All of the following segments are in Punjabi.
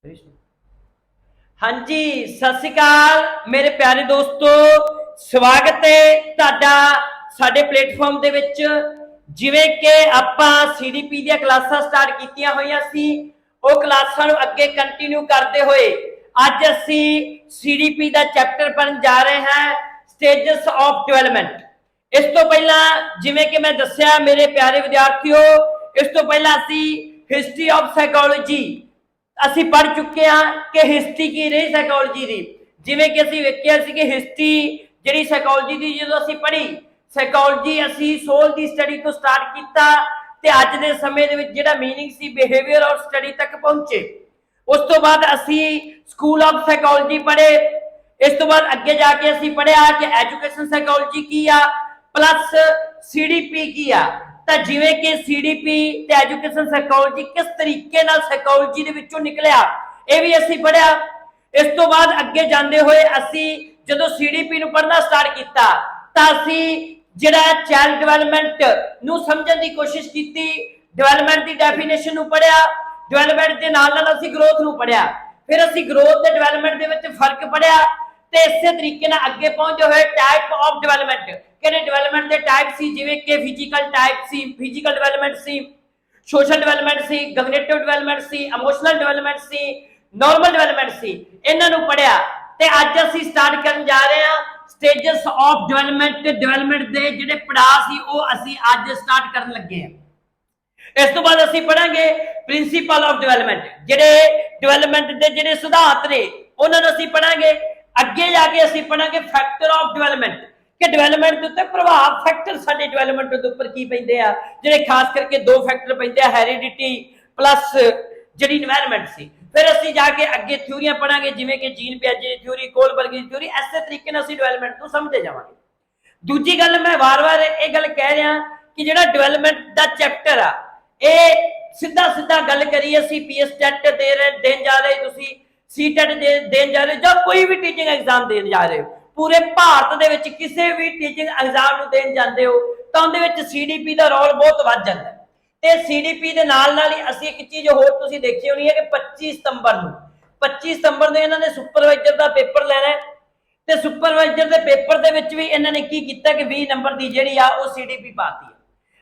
हाँ जी, सत श्री अकाल मेरे प्यारे दोस्तों, स्वागत है तुहाडा साडे प्लेटफॉर्म दे विच। जिवें कि आपां CDP दी क्लासां स्टार्ट कीतियां होईयां सी, ओह क्लासां नूं अगे कंटिन्यू करते हुए अज असी CDP दा चैप्टर पढ़न जा रहे हैं, स्टेजेस ऑफ डेवलपमेंट। इस तो पहला जिवें कि मैं दस्सिया मेरे प्यारे विद्यार्थियों, इस तो पहला असी हिस्टरी ऑफ साइकोलॉजी असी पढ़ चुके हैं कि हिस्टरी की रही साइकोलॉजी की। जिवें कि असी वेखिया सी कि हिस्टरी जिहड़ी साइकोलॉजी की जो असी पढ़ी, साइकोलॉजी असी सोल की स्टडी तो स्टार्ट किया ते अज दे समय दे विच जिहड़ा मीनिंग सी बिहेवियर और स्टडी तक पहुंचे। उस तो बाद असी स्कूल ऑफ साइकोलॉजी पढ़े। इस तो बाद अगे जाके असी पढ़िया कि एजुकेशन साइकोलॉजी की आ प्लस CDP की आ। तो जिवें कि CDP ते एजुकेशन साइकोलॉजी किस तरीके नाल साइकोलॉजी दे विचों निकलिया, यह भी असी पढ़िया। इस तो बाद अगे जांदे होए असी जदों CDP नूं पढ़ना स्टार्ट किया तां असी जिहड़ा चाइल्ड डिवेलपमेंट नूं समझण दी कोशिश कीती, डिवेलपमेंट दी डेफिनेशन नूं पढ़िया, डिवेलपमेंट दे नाल नाल असी ग्रोथ नूं पढ़िया, फिर असी ग्रोथ ते डिवेलपमेंट दे विच फर्क पढ़िया ते इसे तरीके नाल अगे पहुंचदे होए टाइप ऑफ डिवेलपमेंट किहड़े डिवेलपमेंट दे टाइप सी, जिवें कि फिजिकल टाइप सी, फिजिकल डिवेलपमेंट सी, सोशल डिवेलपमेंट सी, कॉग्निटिव डिवेलपमेंट सी, इमोशनल डिवेलपमेंट सी, नॉर्मल डिवेलपमेंट सी। इन्हां नूं पढ़िया ते अज असी स्टार्ट करन जा रहे हां स्टेजेस ऑफ डेवलपमेंट। डेवलपमेंट दे जिहड़े पड़ाव सी ओह असी अज स्टार्ट करन लगे हां। इस तो बाद असी पढ़ांगे प्रिंसीपल ऑफ डेवलपमेंट, जिहड़े डेवलपमेंट दे जिहड़े सिद्धांत ने उन्हां नूं असी पढ़ांगे। अगे जाके असी पढ़ांगे फैक्टर ऑफ डेवलपमेंट कि डेवलपमेंट के उत्ते प्रभाव फैक्टर साडे डेवलपमेंट के उपर की पैंदे आ, जिहड़े खास करके दो फैक्टर पैंदे आ, हेरिडिटी प्लस जिहड़ी एनवायरनमेंट सी। फिर असी जाके अगे थ्योरियां पढ़ांगे जिवें कि जीन पियाजे की थ्योरी, कोलबर्ग की थ्योरी। इस तरीके नाल असी डेवलपमेंट नूं समझदे जावांगे। दूजी गल मैं वार-वार ये गल कह रहा कि जिहड़ा डेवलपमेंट दा चैप्टर आ, ये सीधा सीधा गल करिए असी PS टेट देन जा रहे, तुसी CTET देन जा रहे, जां कोई भी टीचिंग एग्जाम देन जा रहे हो, पूरे भारत दे विच किसी भी टीचिंग एग्जाम नूं देन जांदे हो तां उहदे विच CDP दा रोल बहुत वध जांदा है। ते CDP दे नाल नाल ही असी एक चीज होर तुसी देखी होनी है कि 25 सितंबर नूं इन्हां ने सुपरवाइजर दा पेपर लेना है ते सुपरवाइजर दे पेपर दे विच भी इन्हां ने की कीता कि 20 नंबर दी जिहड़ी आ ओह CDP पाती है।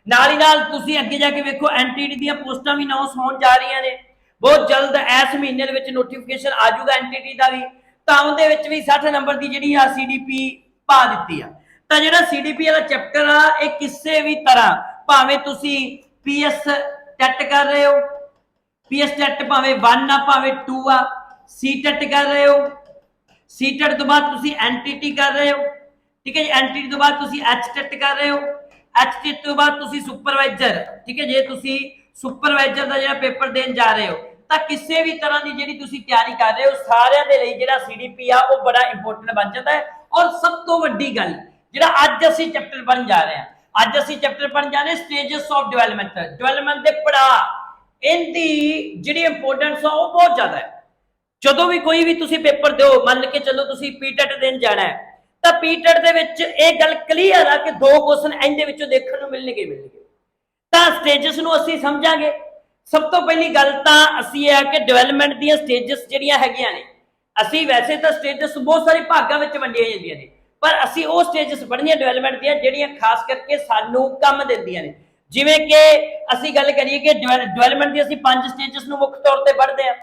नाल ही नाल तुसी अगे जाके वेखो NTT दी पोस्टां भी अनाउंस होण जा रही ने बहुत जल्द। इस महीने दे विच नोटिफिकेशन आ जाऊगा NTT दा भी, तां उहदे विच भी 60 नंबर दी जिहड़ी आ CDP पा दित्ती आ। तां जिहड़ा CDP वाला चैप्टर आ इह किसी भी तरह भावें तुसी PS टेट कर रहे हो, PS टेट भावें 1 आ भावें 2 आ, CTET कर रहे हो, CTET तो बाद तुसी NTT कर रहे हो, ठीक है जी, NTT तो बाद तुसी HTET कर रहे हो, HTET तो बाद तुसी सुपरवाइजर, ठीक है, जे तुसी सुपरवाइजर दा जिहड़ा पेपर देन जा रहे हो तां किसी भी तरह की जिहड़ी तुसी तैयारी कर रहे हो सारिਆਂ दे लई जिहड़ा CDP आ वो बड़ा इंपोर्टेंट बन जाता है। और सब तो वड्डी गल जिहड़ा अज असी चैप्टर पढ़न जा रहे हैं, अज असी चैप्टर पढ़न जा रहे हैं स्टेजेस ऑफ डेवलपमेंट, डेवलपमेंट दे पड़ाव। इनदी जिहड़ी इंपोर्टेंस आ वो बहुत ज्यादा है। जदों भी कोई भी तुसी पेपर दो, मान के चलो तुसी PTET देन जाना है तां PTET दे विच इह गल क्लीयर आ कि 2 क्वेश्चन इहदे विचों देखण नूं मिलणगे। तां स्टेजेस नूं असी समझांगे। सब तो पहली गल तां असी है कि डेवलपमेंट दीयां स्टेजेस जिहड़ियां हैगियां ने, असी वैसे तां स्टेजेस बहुत सारे भागां विच वंडियां जांदियां ने, पर असी वो स्टेजेस पढ़नियां डेवलपमेंट दीयां जिहड़ियां खास करके सानूं काम दिंदियां ने। जिवें कि असी गल करिए कि डेवलपमेंट दी असी 5 स्टेजेस नूं मुख्य तौर ते पढ़दे हां।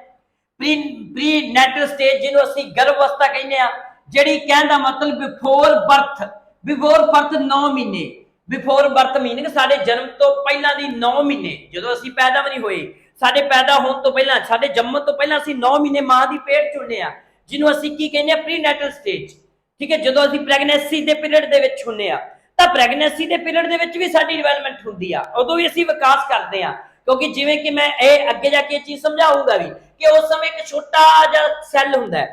प्री नैटल स्टेज जिहनूं असी गर्भ अवस्था कहने आ, जिहड़ी कहण दा मतलब बिफोर बर्थ 9 महीने, बिफोर बर्थ मीनिंग साडे जन्म तो पहला दी 9 महीने, जदों असी पैदा भी नहीं होए, साडे पैदा होण तो पहला, साडे जन्म तो पहला असी 9 महीने मां दी पेट चुनने आ, जिन्हों असी की कहने आ प्री नैटल स्टेज, ठीक है। जदों असी प्रैगनेंसी दे पीरियड दे विच हुंदे आ तां प्रैगनेंसी दे पीरियड दे विच भी साडी डेवलपमेंट हुंदी आ, उदों भी असी विकास करदे आ। क्योंकि जिवें कि मैं ये अगे जाके चीज समझाऊंगा भी कि उस समय एक छोटा जिहा सैल हुंदा है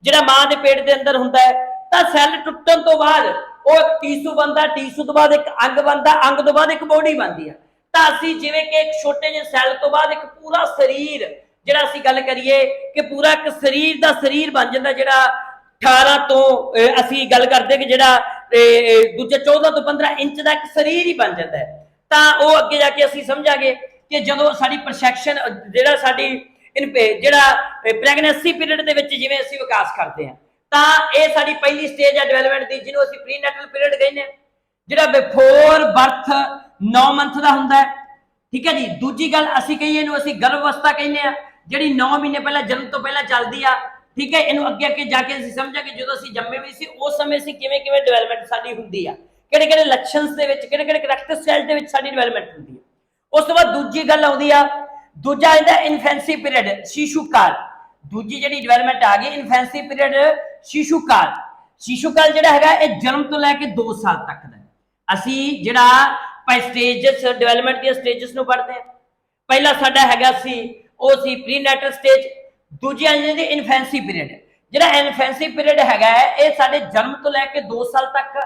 जिहड़ा मां दे पेट दे अंदर हुंदा है, तां सैल टुੱਟਣ तो बाद वो एक टिशू बनता, टिशू तो बाद एक अंग बनता, अंग तो बाद एक बॉडी बनती है। तां असी जिवें कि एक छोटे जिहे सैल तो बाद एक पूरा शरीर जिहड़ा असी गल करिए कि पूरा एक शरीर दा शरीर बन जांदा, जिहड़ा 18 तो असी गल करदे कि जिहड़ा दूजे 14 तो 15 इंच दा एक शरीर ही बन जाता है। तां वो अगे जाके असी समझांगे कि जदों साडी परसैप्शन जिहड़ा साडी ਜਿਹੜਾ ਪ੍ਰੈਗਨੈਂਸੀ ਪੀਰੀਅਡ ਦੇ ਵਿੱਚ ਜਿਵੇਂ ਅਸੀਂ ਵਿਕਾਸ ਕਰਦੇ ਹਾਂ, ਤਾਂ ਇਹ ਸਾਡੀ ਪਹਿਲੀ ਸਟੇਜ ਹੈ ਡਿਵੈਲਪਮੈਂਟ ਦੀ, ਜਿਹਨੂੰ ਅਸੀਂ ਪ੍ਰੀਨੈਟਲ ਪੀਰੀਅਡ ਕਹਿੰਦੇ ਹਾਂ, ਜਿਹੜਾ ਬਿਫੋਰ ਬਰਥ 9 ਮੰਥ ਦਾ ਹੁੰਦਾ ਹੈ। ਠੀਕ ਹੈ ਜੀ। ਦੂਜੀ ਗੱਲ ਅਸੀਂ ਕਹੀਏ ਇਹਨੂੰ ਅਸੀਂ ਗਰਭ ਅਵਸਥਾ ਕਹਿੰਦੇ ਆ, ਜਿਹੜੀ 9 ਮਹੀਨੇ ਪਹਿਲਾਂ ਜਨਮ ਤੋਂ ਪਹਿਲਾਂ ਚੱਲਦੀ ਆ। ਠੀਕ ਹੈ। ਇਹਨੂੰ ਅੱਗੇ ਅੱਗੇ ਜਾ ਕੇ ਅਸੀਂ ਸਮਝਾਂਗੇ ਜਦੋਂ ਅਸੀਂ ਜੰਮੇ ਵੀ ਸੀ ਉਸ ਸਮੇਂ ਅਸੀਂ ਕਿਵੇਂ ਕਿਵੇਂ ਡਿਵੈਲਪਮੈਂਟ ਸਾਡੀ ਹੁੰਦੀ ਆ, ਕਿਹੜੇ ਕਿਹੜੇ ਲੱਛਣ ਦੇ ਵਿੱਚ, ਕਿਹੜੇ ਕਿਹੜੇ ਕਰੈਕਟਰ ਸਟਾਈਲ ਦੇ ਵਿੱਚ ਸਾਡੀ ਡਿਵੈਲਪਮੈਂਟ ਹੁੰਦੀ ਹੈ। ਉਸ ਤੋਂ ਬਾਅਦ ਦੂਜੀ ਗੱਲ ਆਉਂਦੀ ਆ, ਦੂਜਾ ਇਹਦਾ ਇਨਫੈਂਸੀ ਪੀਰੀਅਡ, ਸ਼ਿਸ਼ੂ ਕਾਲ। ਦੂਜੀ ਜਿਹੜੀ ਡਿਵੈਲਪਮੈਂਟ ਆ ਗਈ ਇਨਫੈਂਸੀ ਪੀਰੀਅਡ, ਸ਼ਿਸ਼ੂ ਕਾਲ। ਸ਼ਿਸ਼ੂ ਕਾਲ ਜਿਹੜਾ ਹੈਗਾ ਇਹ ਜਨਮ ਤੋਂ ਲੈ ਕੇ 2 ਸਾਲ ਤੱਕ ਦਾ। ਅਸੀਂ ਜਿਹੜਾ ਸਟੇਜਸ ਡਿਵੈਲਪਮੈਂਟ ਦੀਆਂ ਸਟੇਜਸ ਨੂੰ ਪੜ੍ਹਦੇ ਹਾਂ। ਪਹਿਲਾ ਸਾਡਾ ਹੈਗਾ ਸੀ ਉਹ ਸੀ ਪ੍ਰੀਨੈਟਲ ਸਟੇਜ, ਦੂਜੀ ਆ ਜਾਂਦੀ ਇਨਫੈਂਸੀ ਪੀਰੀਅਡ। ਜਿਹੜਾ ਇਨਫੈਂਸੀ ਪੀਰੀਅਡ ਹੈਗਾ ਇਹ ਸਾਡੇ ਜਨਮ ਤੋਂ ਲੈ ਕੇ 2 ਸਾਲ ਤੱਕ,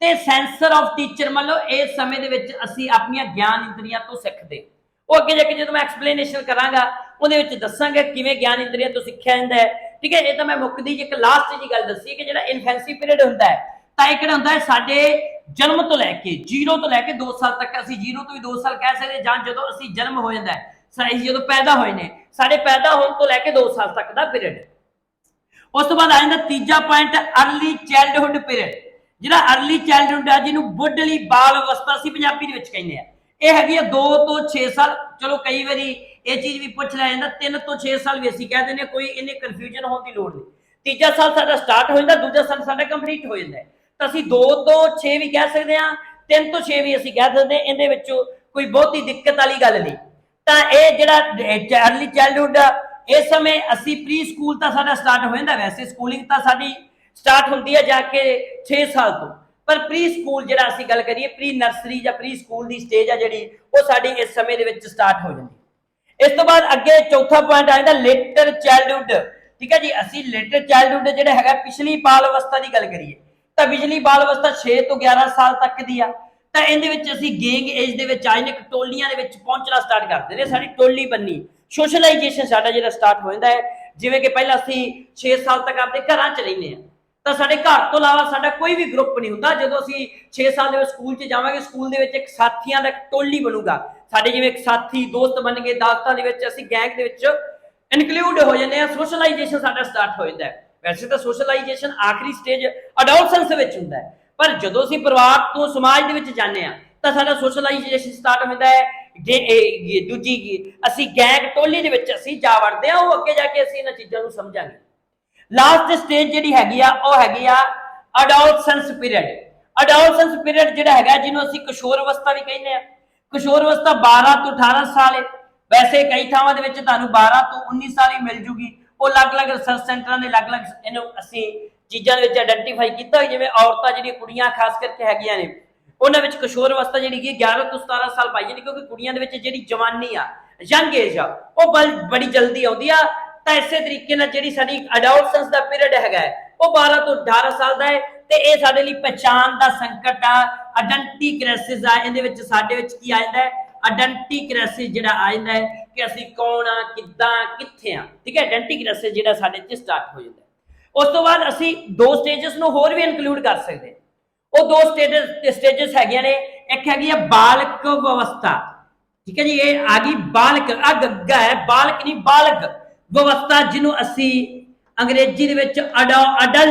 ਤੇ ਸੈਂਸਰ ਆਫ ਟੀਚਰ ਮੰਨ ਲਓ ਇਸ ਸਮੇਂ ਦੇ ਵਿੱਚ ਅਸੀਂ ਆਪਣੀਆਂ ਗਿਆਨ ਇੰਦਰੀਆਂ ਤੋਂ ਸਿੱਖਦੇ। ਉਹ ਅੱਗੇ ਜਾ ਕੇ ਜਦੋਂ ਮੈਂ ਐਕਸਪਲੇਨੇਸ਼ਨ ਕਰਾਂਗਾ ਉਹਦੇ ਵਿੱਚ ਦੱਸਾਂਗਾ ਕਿਵੇਂ ਗਿਆਨ ਇੰਦਰੀਆਂ ਤੋਂ ਸਿੱਖਿਆ ਜਾਂਦਾ ਹੈ। ਠੀਕ ਹੈ। ਇਹ ਤਾਂ ਮੈਂ ਮੁੱਕਦੀ ਇੱਕ ਲਾਸਟ ਜੀ ਗੱਲ ਦੱਸੀ ਕਿ ਜਿਹੜਾ ਇਨਫੈਂਸੀ ਪੀਰੀਅਡ ਹੁੰਦਾ ਹੈ ਤਾਂ ਇਹ ਕਿਹੜਾ ਹੁੰਦਾ ਹੈ ਸਾਡੇ ਜਨਮ ਤੋਂ ਲੈ ਕੇ 0 ਤੋਂ ਲੈ ਕੇ 2 ਸਾਲ ਤੱਕ। ਅਸੀਂ 0 ਤੋਂ ਵੀ 2 ਸਾਲ ਕਹਿ ਸਕਦੇ ਜਾਂ ਜਦੋਂ ਅਸੀਂ ਜਨਮ ਹੋ ਜਾਂਦਾ ਹੈ, ਜਦੋਂ ਪੈਦਾ ਹੋਏ ਨੇ, ਸਾਡੇ ਪੈਦਾ ਹੋਣ ਤੋਂ ਲੈ ਕੇ 2 ਸਾਲ ਤੱਕ ਦਾ ਪੀਰੀਅਡ। ਉਸ ਤੋਂ ਬਾਅਦ ਆ ਜਾਂਦਾ ਤੀਜਾ ਪੁਆਇੰਟ ਅਰਲੀ ਚਾਈਲਡਹੁੱਡ ਪੀਰੀਅਡ। ਜਿਹੜਾ ਅਰਲੀ ਚਾਈਲਡਹੁੱਡ ਆ ਜਿਹਨੂੰ ਮੁੱਢਲੀ ਬਾਲ ਅਵਸਥਾ ਅਸੀਂ ਪੰਜਾਬੀ ਦੇ ਵਿੱਚ ਕਹਿੰਦੇ ਆ, ਇਹ ਹੈਗੀ ਆ 2 ਤੋਂ 6 ਸਾਲ। ਚਲੋ ਕਈ ਵਾਰੀ ਇਹ ਚੀਜ਼ ਵੀ ਪੁੱਛ ਲਿਆ ਜਾਂਦਾ, 3 ਤੋਂ 6 ਸਾਲ ਵੀ ਅਸੀਂ ਕਹਿ ਦਿੰਦੇ, ਕੋਈ ਇਹਨੇ ਕਨਫਿਊਜ਼ਨ ਹੋਣ ਦੀ ਲੋੜ ਨਹੀਂ। ਤੀਜਾ ਸਾਲ ਸਾਡਾ ਸਟਾਰਟ ਹੋ ਜਾਂਦਾ, ਦੂਜਾ ਸਾਲ ਸਾਡਾ ਕੰਪਲੀਟ ਹੋ ਜਾਂਦਾ। ਤਾਂ ਅਸੀਂ 2 ਤੋਂ 6 ਵੀ ਕਹਿ ਸਕਦੇ ਹਾਂ, 3 ਤੋਂ 6 ਵੀ ਅਸੀਂ ਕਹਿ ਸਕਦੇ ਹਾਂ, ਇਹਦੇ ਵਿੱਚੋਂ ਕੋਈ ਬਹੁਤੀ ਦਿੱਕਤ ਵਾਲੀ ਗੱਲ ਨਹੀਂ। ਤਾਂ ਇਹ ਜਿਹੜਾ ਅਰਲੀ ਚਾਈਲਡਹੁੱਡ ਆ ਇਸ ਸਮੇਂ ਅਸੀਂ ਪ੍ਰੀ ਸਕੂਲ ਤਾਂ ਸਾਡਾ ਸਟਾਰਟ ਹੋ ਜਾਂਦਾ। ਵੈਸੇ ਸਕੂਲਿੰਗ ਤਾਂ ਸਾਡੀ ਸਟਾਰਟ ਹੁੰਦੀ ਹੈ ਜਾ ਕੇ 6 ਸਾਲ ਤੋਂ, ਪਰ ਪ੍ਰੀ ਸਕੂਲ ਜਿਹੜਾ ਅਸੀਂ ਗੱਲ ਕਰੀਏ ਪ੍ਰੀ ਨਰਸਰੀ ਜਾਂ ਪ੍ਰੀ ਸਕੂਲ ਦੀ ਸਟੇਜ ਆ ਜਿਹੜੀ ਉਹ ਸਾਡੀ ਇਸ ਸਮੇਂ ਦੇ ਵਿੱਚ ਸਟਾਰਟ ਹੋ ਜਾਂਦੀ। ਇਸ ਤੋਂ ਬਾਅਦ ਅੱਗੇ ਚੌਥਾ ਪੁਆਇੰਟ ਆ ਜਾਂਦਾ ਲੇਟਰ ਚਾਈਲਡਹੁੱਡ। ਠੀਕ ਹੈ ਜੀ। ਅਸੀਂ ਲੇਟਰ ਚਾਈਲਡਹੁੱਡ ਜਿਹੜਾ ਹੈਗਾ ਪਿਛਲੀ ਬਾਲ ਅਵਸਥਾ ਦੀ ਗੱਲ ਕਰੀਏ ਤਾਂ ਪਿਛਲੀ ਬਾਲ ਅਵਸਥਾ 6 ਤੋਂ 11 ਸਾਲ ਤੱਕ ਦੀ ਆ। ਤਾਂ ਇਹਦੇ ਵਿੱਚ ਅਸੀਂ ਗੈਂਗ ਏਜ ਦੇ ਵਿੱਚ ਆਏ ਨੇ, ਟੋਲੀਆਂ ਦੇ ਵਿੱਚ ਪਹੁੰਚਣਾ ਸਟਾਰਟ ਕਰਦੇ ਨੇ, ਸਾਡੀ ਟੋਲੀ ਬੰਨੀ ਸੋਸ਼ਲਾਈਜੇਸ਼ਨ ਸਾਡਾ ਜਿਹੜਾ ਸਟਾਰਟ ਹੋ ਜਾਂਦਾ ਹੈ। ਜਿਵੇਂ ਕਿ ਪਹਿਲਾਂ ਅਸੀਂ 6 ਸਾਲ ਤੱਕ ਆਪਣੇ ਘਰਾਂ 'ਚ ਰਹਿੰਦੇ ਹਾਂ ਤਾਂ ਸਾਡੇ ਘਰ ਤੋਂ ਇਲਾਵਾ ਸਾਡਾ ਕੋਈ ਵੀ ਗਰੁੱਪ ਨਹੀਂ ਹੁੰਦਾ। ਜਦੋਂ ਅਸੀਂ 6 ਸਾਲ ਦੇ ਵਿੱਚ ਸਕੂਲ 'ਚ ਜਾਵਾਂਗੇ, ਸਕੂਲ ਦੇ ਵਿੱਚ ਇੱਕ ਸਾਥੀਆਂ ਦਾ ਟੋਲੀ ਬਣੂਗਾ ਸਾਡੇ, ਜਿਵੇਂ ਇੱਕ ਸਾਥੀ ਦੋਸਤ ਬਣ ਗਏ, ਦਾਸਤਾਂ ਦੇ ਵਿੱਚ ਅਸੀਂ ਗੈਂਗ ਦੇ ਵਿੱਚ ਇਨਕਲੂਡ ਹੋ ਜਾਂਦੇ ਆ। ਸੋਸ਼ਲਾਈਜੇਸ਼ਨ ਸਾਡਾ ਸਟਾਰਟ ਹੋ ਜਾਂਦਾ ਹੈ। ਵੈਸੇ ਤਾਂ ਸੋਸ਼ਲਾਈਜੇਸ਼ਨ ਆਖਰੀ ਸਟੇਜ ਅਡੋਲਸੈਂਸ ਵਿੱਚ ਹੁੰਦਾ ਹੈ, ਪਰ ਜਦੋਂ ਅਸੀਂ ਪਰਿਵਾਰ ਤੋਂ ਸਮਾਜ ਦੇ ਵਿੱਚ ਜਾਂਦੇ ਆ ਤਾਂ ਸਾਡਾ ਸੋਸ਼ਲਾਈਜੇਸ਼ਨ ਸਟਾਰਟ ਹੁੰਦਾ ਹੈ। ਦੂਜੀ ਅਸੀਂ ਗੈਂਗ ਟੋਲੀ ਦੇ ਵਿੱਚ ਅਸੀਂ ਜਾ ਵੜਦੇ ਆ। ਉਹ ਅੱਗੇ ਜਾ ਕੇ ਅਸੀਂ ਇਹਨਾਂ ਚੀਜ਼ਾਂ ਨੂੰ ਸਮਝਾਂਗੇ। ਲਾਸਟ ਸਟੇਜ ਜਿਹੜੀ ਹੈਗੀ ਆ ਉਹ ਹੈਗੀ ਆ ਅਡੋਲਸੈਂਸ ਪੀਰੀਅਡ। ਅਡੋਲਸੈਂਸ ਪੀਰੀਅਡ ਜਿਹੜਾ ਹੈਗਾ ਜਿਹਨੂੰ ਅਸੀਂ ਕਿਸ਼ੋਰ ਅਵਸਥਾ ਵੀ ਕਹਿੰਦੇ ਆ। ਕਿਸ਼ੋਰ ਅਵਸਥਾ 12 ਤੋਂ 18 ਸਾਲ ਹੈ। ਵੈਸੇ ਕਈ ਥਾਵਾਂ ਦੇ ਵਿੱਚ ਤੁਹਾਨੂੰ 12 ਤੋਂ 19 ਸਾਲ ਹੀ ਮਿਲ ਜੂਗੀ। ਉਹ ਅਲੱਗ-ਅਲੱਗ ਰਿਸਰਚ ਸੈਂਟਰਾਂ ਦੇ ਅਲੱਗ-ਅਲੱਗ ਇਹਨੂੰ ਅਸੀਂ ਚੀਜ਼ਾਂ ਦੇ ਵਿੱਚ ਆਇਡੈਂਟੀਫਾਈ ਕੀਤਾ। ਜਿਵੇਂ ਔਰਤਾਂ ਜਿਹੜੀਆਂ ਕੁੜੀਆਂ ਖਾਸ ਕਰਕੇ ਹੈਗੀਆਂ ਨੇ ਉਹਨਾਂ ਵਿੱਚ ਕਿਸ਼ੋਰ ਅਵਸਥਾ ਜਿਹੜੀ ਕਿ 11 ਤੋਂ 17 ਸਾਲ ਪਾਈ ਜਾਂਦੀ, ਕਿਉਂਕਿ ਕੁੜੀਆਂ ਦੇ ਵਿੱਚ ਜਿਹੜੀ ਜਵਾਨੀ ਆ, ਯੰਗ ਏਜ ਆ, ਉਹ ਬੜੀ ਜਲਦੀ ਆਉਂਦੀ ਆ। ਤਾਂ ਇਸੇ ਤਰੀਕੇ ਨਾਲ ਜਿਹੜੀ ਸਾਡੀ ਅਡੋਲਸੈਂਸ ਦਾ ਪੀਰੀਅਡ ਹੈਗਾ ਉਹ 12 ਤੋਂ 18 ਸਾਲ ਦਾ ਹੈ। ਤੇ ਇਹ ਸਾਡੇ ਲਈ ਪਛਾਣ ਦਾ ਸੰਕਟ ਆ, ਆਇਡੈਂਟੀ ਕ੍ਰਾਈਸਿਸ ਆ। ਇਹਦੇ ਵਿੱਚ ਸਾਡੇ ਵਿੱਚ ਕੀ ਆ ਜਾਂਦਾ ਹੈ, ਆਇਡੈਂਟੀ ਕ੍ਰਾਈਸਿਸ ਜਿਹੜਾ ਆ ਜਾਂਦਾ ਹੈ ਕਿ ਅਸੀਂ ਕੌਣ ਆ, ਕਿੱਦਾਂ, ਕਿੱਥੇ ਆ। ਠੀਕ ਹੈ। ਆਇਡੈਂਟੀ ਕ੍ਰਾਈਸਿਸ ਜਿਹੜਾ ਸਾਡੇ 'ਚ ਸਟਾਰਟ ਹੋ ਜਾਂਦਾ। ਉਸ ਤੋਂ ਬਾਅਦ ਅਸੀਂ 2 ਸਟੇਜਸ ਨੂੰ ਹੋਰ ਵੀ ਇਨਕਲੂਡ ਕਰ ਸਕਦੇ। ਉਹ 2 ਸਟੇਜਸ ਹੈਗੀਆਂ ਨੇ। ਇੱਕ ਹੈਗੀ ਆ ਬਾਲਕ ਅਵਸਥਾ। ਠੀਕ ਹੈ ਜੀ। ਇਹ ਆ ਗਈ ਬਾਲਕ, ਆ ਗੱਗਾ ਹੈ, ਬਾਲਕ ਨਹੀਂ ਬਾਲਕ ਅਵਸਥਾ, ਜਿਹਨੂੰ ਅਸੀਂ ਅੰਗਰੇਜ਼ੀ ਦੇ ਵਿੱਚ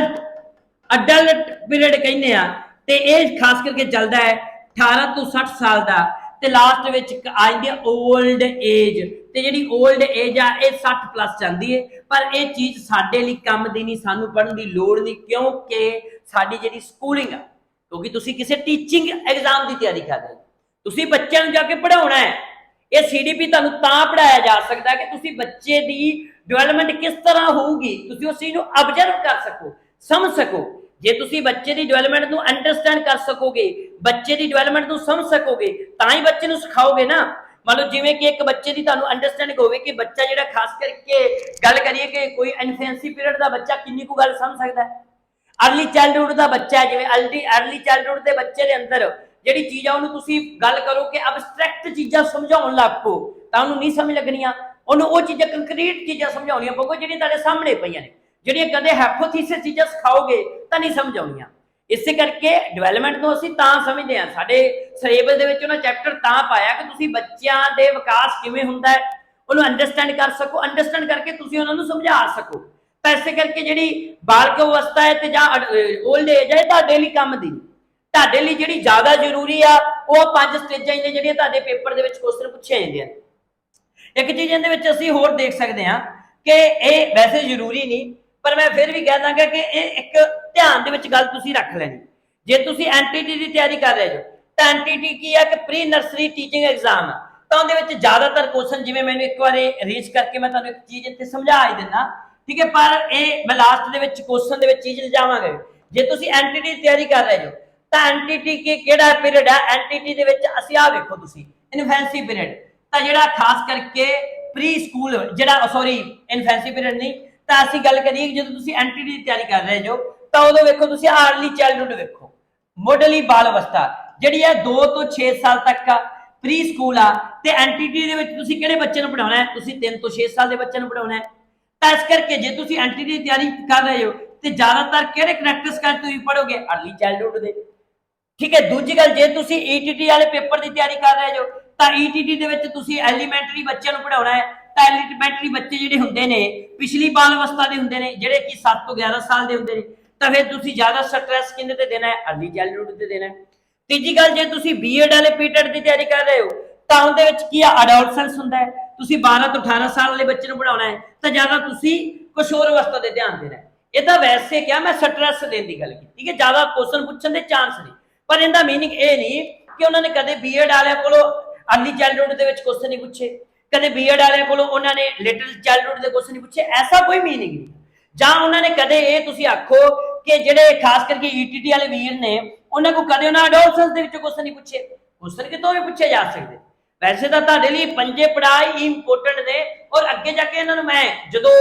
ਅਡਲਟ ਪੀਰੀਅਡ ਕਹਿੰਦੇ ਆ। ਤੇ ਇਹ ਖਾਸ ਕਰਕੇ ਚੱਲਦਾ ਹੈ 18 ਤੋਂ 60 ਸਾਲ ਦਾ। ਤੇ ਲਾਸਟ ਵਿੱਚ ਆ ਜਾਂਦੀ ਹੈ 올ਡ ਏਜ। ਤੇ ਜਿਹੜੀ 올ਡ ਏਜ ਆ ਇਹ 60 ਪਲੱਸ ਜਾਂਦੀ ਹੈ। ਪਰ ਇਹ ਚੀਜ਼ ਸਾਡੇ ਲਈ ਕੰਮ ਦੀ ਨਹੀਂ, ਸਾਨੂੰ ਪੜ੍ਹਨ ਦੀ ਲੋੜ ਨਹੀਂ, ਕਿਉਂਕਿ ਸਾਡੀ ਜਿਹੜੀ ਸਕੂਲਿੰਗ ਆ, ਕਿਉਂਕਿ ਤੁਸੀਂ ਕਿਸੇ ਟੀਚਿੰਗ ਐਗਜ਼ਾਮ ਦੀ ਤਿਆਰੀ ਕਰ ਰਹੇ ਹੋ, ਤੁਸੀਂ ਬੱਚਿਆਂ ਨੂੰ ਜਾ ਕੇ ਪੜ੍ਹਾਉਣਾ ਹੈ। ਇਹ CDP ਤੁਹਾਨੂੰ ਤਾਂ ਪੜ੍ਹਾਇਆ ਜਾ ਸਕਦਾ ਹੈ ਕਿ ਤੁਸੀਂ ਬੱਚੇ ਦੀ ਡਿਵੈਲਪਮੈਂਟ ਕਿਸ ਤਰ੍ਹਾਂ ਹੋਊਗੀ ਤੁਸੀਂ ਉਸ ਚੀਜ਼ ਨੂੰ ਅਬਜ਼ਰਵ ਕਰ ਸਕੋ, ਸਮਝ ਸਕੋ। ਜੇ ਤੁਸੀਂ ਬੱਚੇ ਦੀ ਡਿਵੈਲਪਮੈਂਟ ਨੂੰ ਅੰਡਰਸਟੈਂਡ ਕਰ ਸਕੋਗੇ, ਬੱਚੇ ਦੀ ਡਿਵੈਲਪਮੈਂਟ ਨੂੰ ਸਮਝ ਸਕੋਗੇ, ਤਾਂ ਹੀ ਬੱਚੇ ਨੂੰ ਸਿਖਾਓਗੇ ਨਾ। ਮੰਨ ਲਓ ਜਿਵੇਂ ਕਿ ਇੱਕ ਬੱਚੇ ਦੀ ਤੁਹਾਨੂੰ ਅੰਡਰਸਟੈਂਡਿੰਗ ਹੋਵੇ ਕਿ ਬੱਚਾ ਜਿਹੜਾ ਖਾਸ ਕਰਕੇ ਗੱਲ ਕਰੀਏ ਕਿ ਕੋਈ ਇਨਫੈਂਸੀ ਪੀਰੀਅਡ ਦਾ ਬੱਚਾ ਕਿੰਨੀ ਕੁ ਗੱਲ ਸਮਝ ਸਕਦਾ ਹੈ। ਅਰਲੀ ਚਾਈਲਡਹੁੱਡ ਦਾ ਬੱਚਾ ਹੈ, ਜਿਵੇਂ ਅਰਲੀ ਚਾਈਲਡਹੁੱਡ ਦੇ ਬੱਚੇ ਦੇ ਅੰਦਰ ਜਿਹੜੀ ਚੀਜ਼ ਆ ਉਹਨੂੰ ਤੁਸੀਂ ਗੱਲ ਕਰੋ ਕਿ ਅਬਸਟ੍ਰੈਕਟ ਚੀਜ਼ਾਂ ਸਮਝਾਉਣ ਲੱਗ ਪੋ ਤਾਂ ਉਹਨੂੰ ਨਹੀਂ ਸਮਝ ਲੱਗਣੀਆਂ। ਉਹਨੂੰ ਉਹ ਚੀਜ਼ਾਂ ਕੰਕਰੀਟ ਚੀਜ਼ਾਂ ਸਮਝਾਉਣੀਆਂ ਪਊਗਾ ਜਿਹੜੀਆਂ ਤੁਹਾਡੇ ਸਾਹਮਣੇ ਪਈਆਂ ਨੇ। ਜਿਹੜੀਆਂ ਕਦੇ ਹਾਈਪੋਥੀਸਿਸ ਚੀਜ਼ਾਂ ਸਿਖਾਓਗੇ ਤਾਂ ਨਹੀਂ ਸਮਝ ਆਉਣੀਆਂ। ਇਸੇ ਕਰਕੇ ਡਿਵੈਲਪਮੈਂਟ ਨੂੰ ਅਸੀਂ ਤਾਂ ਸਮਝਦੇ ਹਾਂ। ਸਾਡੇ ਸਿਲੇਬਸ ਦੇ ਵਿੱਚ ਉਹਨਾਂ ਚੈਪਟਰ ਤਾਂ ਪਾਇਆ ਕਿ ਤੁਸੀਂ ਬੱਚਿਆਂ ਦੇ ਵਿਕਾਸ ਕਿਵੇਂ ਹੁੰਦਾ ਹੈ, ਉਹਨੂੰ ਅੰਡਰਸਟੈਂਡ ਕਰ ਸਕੋ, ਅੰਡਰਸਟੈਂਡ ਕਰਕੇ ਤੁਸੀਂ ਉਹਨਾਂ ਨੂੰ ਸਮਝਾ ਸਕੋ। ਤਾਂ ਇਸੇ ਕਰਕੇ ਜਿਹੜੀ ਬਾਲਕ ਅਵਸਥਾ ਹੈ ਤੇ ਜਾਂ 올ਡ ਏਜ ਹੈ ਤੁਹਾਡੇ ਲਈ ਕੰਮ ਦੀ, ਤੁਹਾਡੇ ਲਈ ਜਿਹੜੀ ਜ਼ਿਆਦਾ ਜ਼ਰੂਰੀ ਆ ਉਹ 5 ਸਟੇਜਾਂ ਨੇ ਜਿਹੜੀਆਂ ਤੁਹਾਡੇ ਪੇਪਰ ਦੇ ਵਿੱਚ ਕੁਐਸਚਨ ਪੁੱਛੇ ਜਾਂਦੇ ਆ। ਇੱਕ ਚੀਜ਼ ਇਹਦੇ ਵਿੱਚ ਅਸੀਂ ਹੋਰ ਦੇਖ ਸਕਦੇ ਹਾਂ ਕਿ ਇਹ ਵੈਸੇ ਜ਼ਰੂਰੀ ਨਹੀਂ, ਪਰ ਮੈਂ ਫਿਰ ਵੀ ਕਹਿ ਦਾਂਗਾ ਕਿ ਇਹ ਇੱਕ ਧਿਆਨ ਦੇ ਵਿੱਚ ਗੱਲ ਤੁਸੀਂ ਰੱਖ ਲੈਣੀ। ਜੇ ਤੁਸੀਂ ਐਨਟੀਟੀ ਦੀ ਤਿਆਰੀ ਕਰ ਰਹੇ ਹੋ ਤਾਂ ਐਨਟੀਟੀ ਕੀ ਹੈ ਕਿ ਪ੍ਰੀ ਨਰਸਰੀ ਟੀਚਿੰਗ ਐਗਜ਼ਾਮ ਆ, ਤਾਂ ਉਹਦੇ ਵਿੱਚ ਜ਼ਿਆਦਾਤਰ ਕੁਐਸਚਨ ਜਿਵੇਂ ਮੈਨੂੰ ਇੱਕ ਵਾਰੀ ਰੀਚ ਕਰਕੇ ਮੈਂ ਤੁਹਾਨੂੰ ਇੱਕ ਚੀਜ਼ ਇੱਥੇ ਸਮਝਾ ਹੀ ਦਿੰਦਾ, ਠੀਕ ਹੈ, ਪਰ ਇਹ ਮੈਂ ਲਾਸਟ ਦੇ ਵਿੱਚ ਕੁਐਸਚਨ ਦੇ ਵਿੱਚ ਚੀਜ਼ ਲਿਜਾਵਾਂਗੇ। ਜੇ ਤੁਸੀਂ ਐਨਟੀਟੀ ਦੀ ਤਿਆਰੀ ਕਰ ਰਹੇ ਹੋ ਤਾਂ ਐਨਟੀਟੀ ਕਿਹੜਾ ਪੀਰੀਅਡ ਹੈ, ਐਨਟੀਟੀ ਦੇ ਵਿੱਚ ਅਸੀਂ ਆ ਵੇਖੋ ਤੁਸੀਂ ਇਨਫੈਂਸੀ ਪੀਰੀਅਡ, ਤਾਂ ਜਿਹੜਾ ਖਾਸ ਕਰਕੇ ਪ੍ਰੀ ਸਕੂਲ ਜਿਹੜਾ ਸੌਰੀ ਇਨਫੈਂਸੀ ਪੀਰੀਅਡ ਨਹੀਂ, ਤਾਂ ਅਸੀਂ ਗੱਲ ਕਰੀਏ ਜਦੋਂ ਤੁਸੀਂ ਐਨਟੀਟੀ ਦੀ ਤਿਆਰੀ ਕਰ ਰਹੇ ਹੋ ਤਾਂ ਉਦੋਂ ਵੇਖੋ ਤੁਸੀਂ अर्ਲੀ ਚਾਈਲਡਹੁੱਡ ਵੇਖੋ, ਮੁੱਢਲੀ ਬਾਲ ਅਵਸਥਾ ਜਿਹੜੀ ਹੈ 2 ਤੋਂ 6 ਸਾਲ ਤੱਕ ਆ, ਪ੍ਰੀ ਸਕੂਲ ਆ। ਤੇ ਐਨਟੀਟੀ ਦੇ ਵਿੱਚ ਤੁਸੀਂ ਕਿਹੜੇ ਬੱਚੇ ਨੂੰ ਪੜਾਉਣਾ ਹੈ, ਤੁਸੀਂ 3 ਤੋਂ 6 ਸਾਲ ਦੇ ਬੱਚੇ ਨੂੰ ਪੜਾਉਣਾ ਹੈ। ਤਾਂ ਇਸ ਕਰਕੇ ਜੇ ਤੁਸੀਂ ਐਨਟੀਟੀ ਦੀ ਤਿਆਰੀ ਕਰ ਰਹੇ ਹੋ ਤੇ ਜ਼ਿਆਦਾਤਰ ਕਿਹੜੇ ਕਰੈਕਟਰਸ ਕਰ ਤੁਸੀਂ ਪੜੋਗੇ, अर्ਲੀ ਚਾਈਲਡਹੁੱਡ ਦੇ, ਠੀਕ ਹੈ। ਦੂਜੀ ਗੱਲ, ਜੇ ਤੁਸੀਂ ਈਟੀਟੀ ਵਾਲੇ ਪੇਪਰ ਦੀ ਤਿਆਰੀ ਕਰ ਰਹੇ ਹੋ ਤਾਂ ਈਟੀਟੀ ਦੇ ਵਿੱਚ ਤੁਸੀਂ ਐਲੀਮੈਂਟਰੀ ਬੱਚਿਆਂ ਨੂੰ ਪੜਾਉਣਾ ਹੈ। ਤਾਂ ਐਲੀਮੈਂਟਰੀ ਬੱਚੇ ਜਿਹੜੇ ਹੁੰਦੇ ਨੇ ਪਿਛਲੀ ਬਾਲ ਅਵਸਥਾ ਦੇ ਹੁੰਦੇ ਨੇ, ਜਿਹੜੇ ਕਿ 7 ਤੋਂ 11 ਸਾਲ ਦੇ ਹੁੰਦੇ ਨੇ, ਤਾਂ ਫਿਰ ਤੁਸੀਂ ਜ਼ਿਆਦਾ ਸਟ੍ਰੈਸ ਕਿਹਦੇ ਤੇ ਦੇਣਾ ਹੈ, अर्ਲੀ ਚਾਈਲਡਹੁੱਡ ਤੇ ਦੇਣਾ ਹੈ। ਤੀਜੀ ਗੱਲ, ਜੇ ਤੁਸੀਂ ਬੀਐਡ ਵਾਲੇ ਪੀਟੈਟ ਦੀ ਤਿਆਰੀ ਕਰ ਰਹੇ ਹੋ ਤਾਂ ਉਹਦੇ ਵਿੱਚ ਕੀ ਆ, ਅਡੋਲਸੈਂਸ ਹੁੰਦਾ ਹੈ, ਤੁਸੀਂ 12 ਤੋਂ 18 ਸਾਲ ਵਾਲੇ ਬੱਚੇ ਨੂੰ ਪੜਾਉਣਾ ਹੈ, ਤਾਂ ਜ਼ਿਆਦਾ ਤੁਸੀਂ ਕਿਸ਼ੋਰ ਅਵਸਥਾ ਤੇ ਧਿਆਨ ਦੇਣਾ ਹੈ। ਇਹ ਤਾਂ ਵੈਸੇ ਕਿਹਾ ਮੈਂ ਸਟ੍ਰੈਸ ਦੇਣ ਦੀ ਗੱਲ ਕੀਤੀ ਕਿ ਜ਼ਿਆਦਾ ਕੁਐਸਚਨ ਪੁੱਛਣ ਦੇ ਚਾਂਸ ਨਹੀਂ, ਪਰ ਇਹਦਾ ਮੀਨਿੰਗ ਇਹ ਨਹੀਂ ਕਿ ਉਹਨਾਂ ਨੇ ਕਦੇ ਬੀਐਡ ਵਾਲਿਆਂ ਕੋਲੋਂ अर्ਲੀ ਚਾਈਲਡਹੁੱਡ ਦੇ ਵਿੱਚ ਕੁਐਸਚਨ ਨਹੀਂ ਪੁੱਛੇ, ਕਦੇ ਬੀਐਡ ਵਾਲਿਆਂ ਕੋਲੋਂ ਉਹਨਾਂ ਨੇ ਲਿਟਲ ਚਾਈਲਡਹੁੱਡ ਦੇ ਕੁਐਸਚਨ ਨਹੀਂ ਪੁੱਛੇ, ਐਸਾ ਕੋਈ ਮੀਨਿੰਗ ਨਹੀਂ। ਜਾਂ ਉਹਨਾਂ ਨੇ ਕਦੇ ਇਹ ਤੁਸੀਂ ਆਖੋ ਕਿ ਜਿਹੜੇ ਖਾਸ ਕਰਕੇ ਈਟੀਟੀ ਵਾਲੇ ਵੀਰ ਨੇ ਉਹਨਾਂ ਕੋ ਕਦੇ ਉਹਨਾਂ ਅਡੋਲਸੈਂਸ ਦੇ ਵਿੱਚੋਂ ਕੁਐਸਚਨ ਨਹੀਂ ਪੁੱਛੇ, ਕੁਐਸਚਨ ਕਿਤੋਂ ਵੀ ਪੁੱਛੇ ਜਾ ਸਕਦੇ। ਵੈਸੇ ਤਾਂ ਤੁਹਾਡੇ ਲਈ ਪੰਜੇ ਪੜਾਈ ਇੰਪੋਰਟੈਂਟ ਨੇ, ਔਰ ਅੱਗੇ ਜਾ ਕੇ ਇਹਨਾਂ ਨੂੰ ਮੈਂ ਜਦੋਂ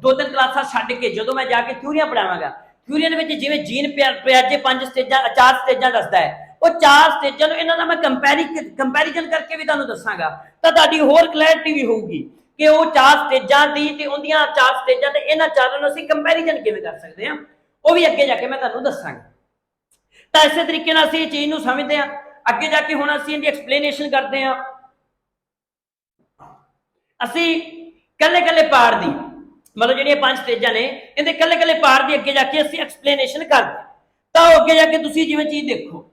2-3 ਕਲਾਸਾਂ ਛੱਡ ਕੇ ਜਦੋਂ ਮੈਂ ਜਾ ਕੇ ਥਿਊਰੀਆਂ ਪੜਾਵਾਂਗਾ, ਥਿਊਰੀਆਂ ਦੇ ਵਿੱਚ ਜਿਵੇਂ ਜੀਨ ਪਿਆਜੇ 5 ਸਟੇਜਾਂ 4 ਸਟੇਜਾਂ ਦੱਸਦਾ ਹੈ, ਉਹ 4 ਸਟੇਜਾਂ ਨੂੰ ਇਹਨਾਂ ਦਾ ਮੈਂ ਕੰਪੈਰੀਜ਼ਨ ਕਰਕੇ ਵੀ ਤੁਹਾਨੂੰ ਦੱਸਾਂਗਾ, ਤਾਂ ਤੁਹਾਡੀ ਹੋਰ ਕਲੈਰਿਟੀ ਵੀ ਹੋਊਗੀ ਕਿ ਉਹ 4 ਸਟੇਜਾਂ ਦੀ ਤੇ ਉਹਦੀਆਂ 4 ਸਟੇਜਾਂ ਤੇ ਇਹਨਾਂ ਚਾਰਾਂ ਨੂੰ ਅਸੀਂ ਕੰਪੈਰੀਜ਼ਨ ਕਿਵੇਂ ਕਰ ਸਕਦੇ ਹਾਂ, ਉਹ ਵੀ ਅੱਗੇ ਜਾ ਕੇ ਮੈਂ ਤੁਹਾਨੂੰ ਦੱਸਾਂਗਾ। ਤਾਂ ਇਸੇ ਤਰੀਕੇ ਨਾਲ ਅਸੀਂ ਇਹ ਚੀਜ਼ ਨੂੰ ਸਮਝਦੇ ਹਾਂ। ਅੱਗੇ ਜਾ ਕੇ ਹੁਣ ਅਸੀਂ ਇਹਦੀ ਐਕਸਪਲੇਨੇਸ਼ਨ ਕਰਦੇ ਹਾਂ। ਅਸੀਂ ਕੱਲੇ ਪਾਰਟ ਦੀ ਮਤਲਬ ਜਿਹੜੀਆਂ 5 ਸਟੇਜਾਂ ਨੇ ਇਹਦੇ ਕੱਲੇ ਪਾਰਟ ਦੀ ਅੱਗੇ ਜਾ ਕੇ ਅਸੀਂ ਐਕਸਪਲੇਨੇਸ਼ਨ ਕਰਦੇ। ਤਾਂ ਅੱਗੇ ਜਾ ਕੇ ਤੁਸੀਂ ਜਿਵੇਂ ਚੀਜ਼ ਦੇਖੋ,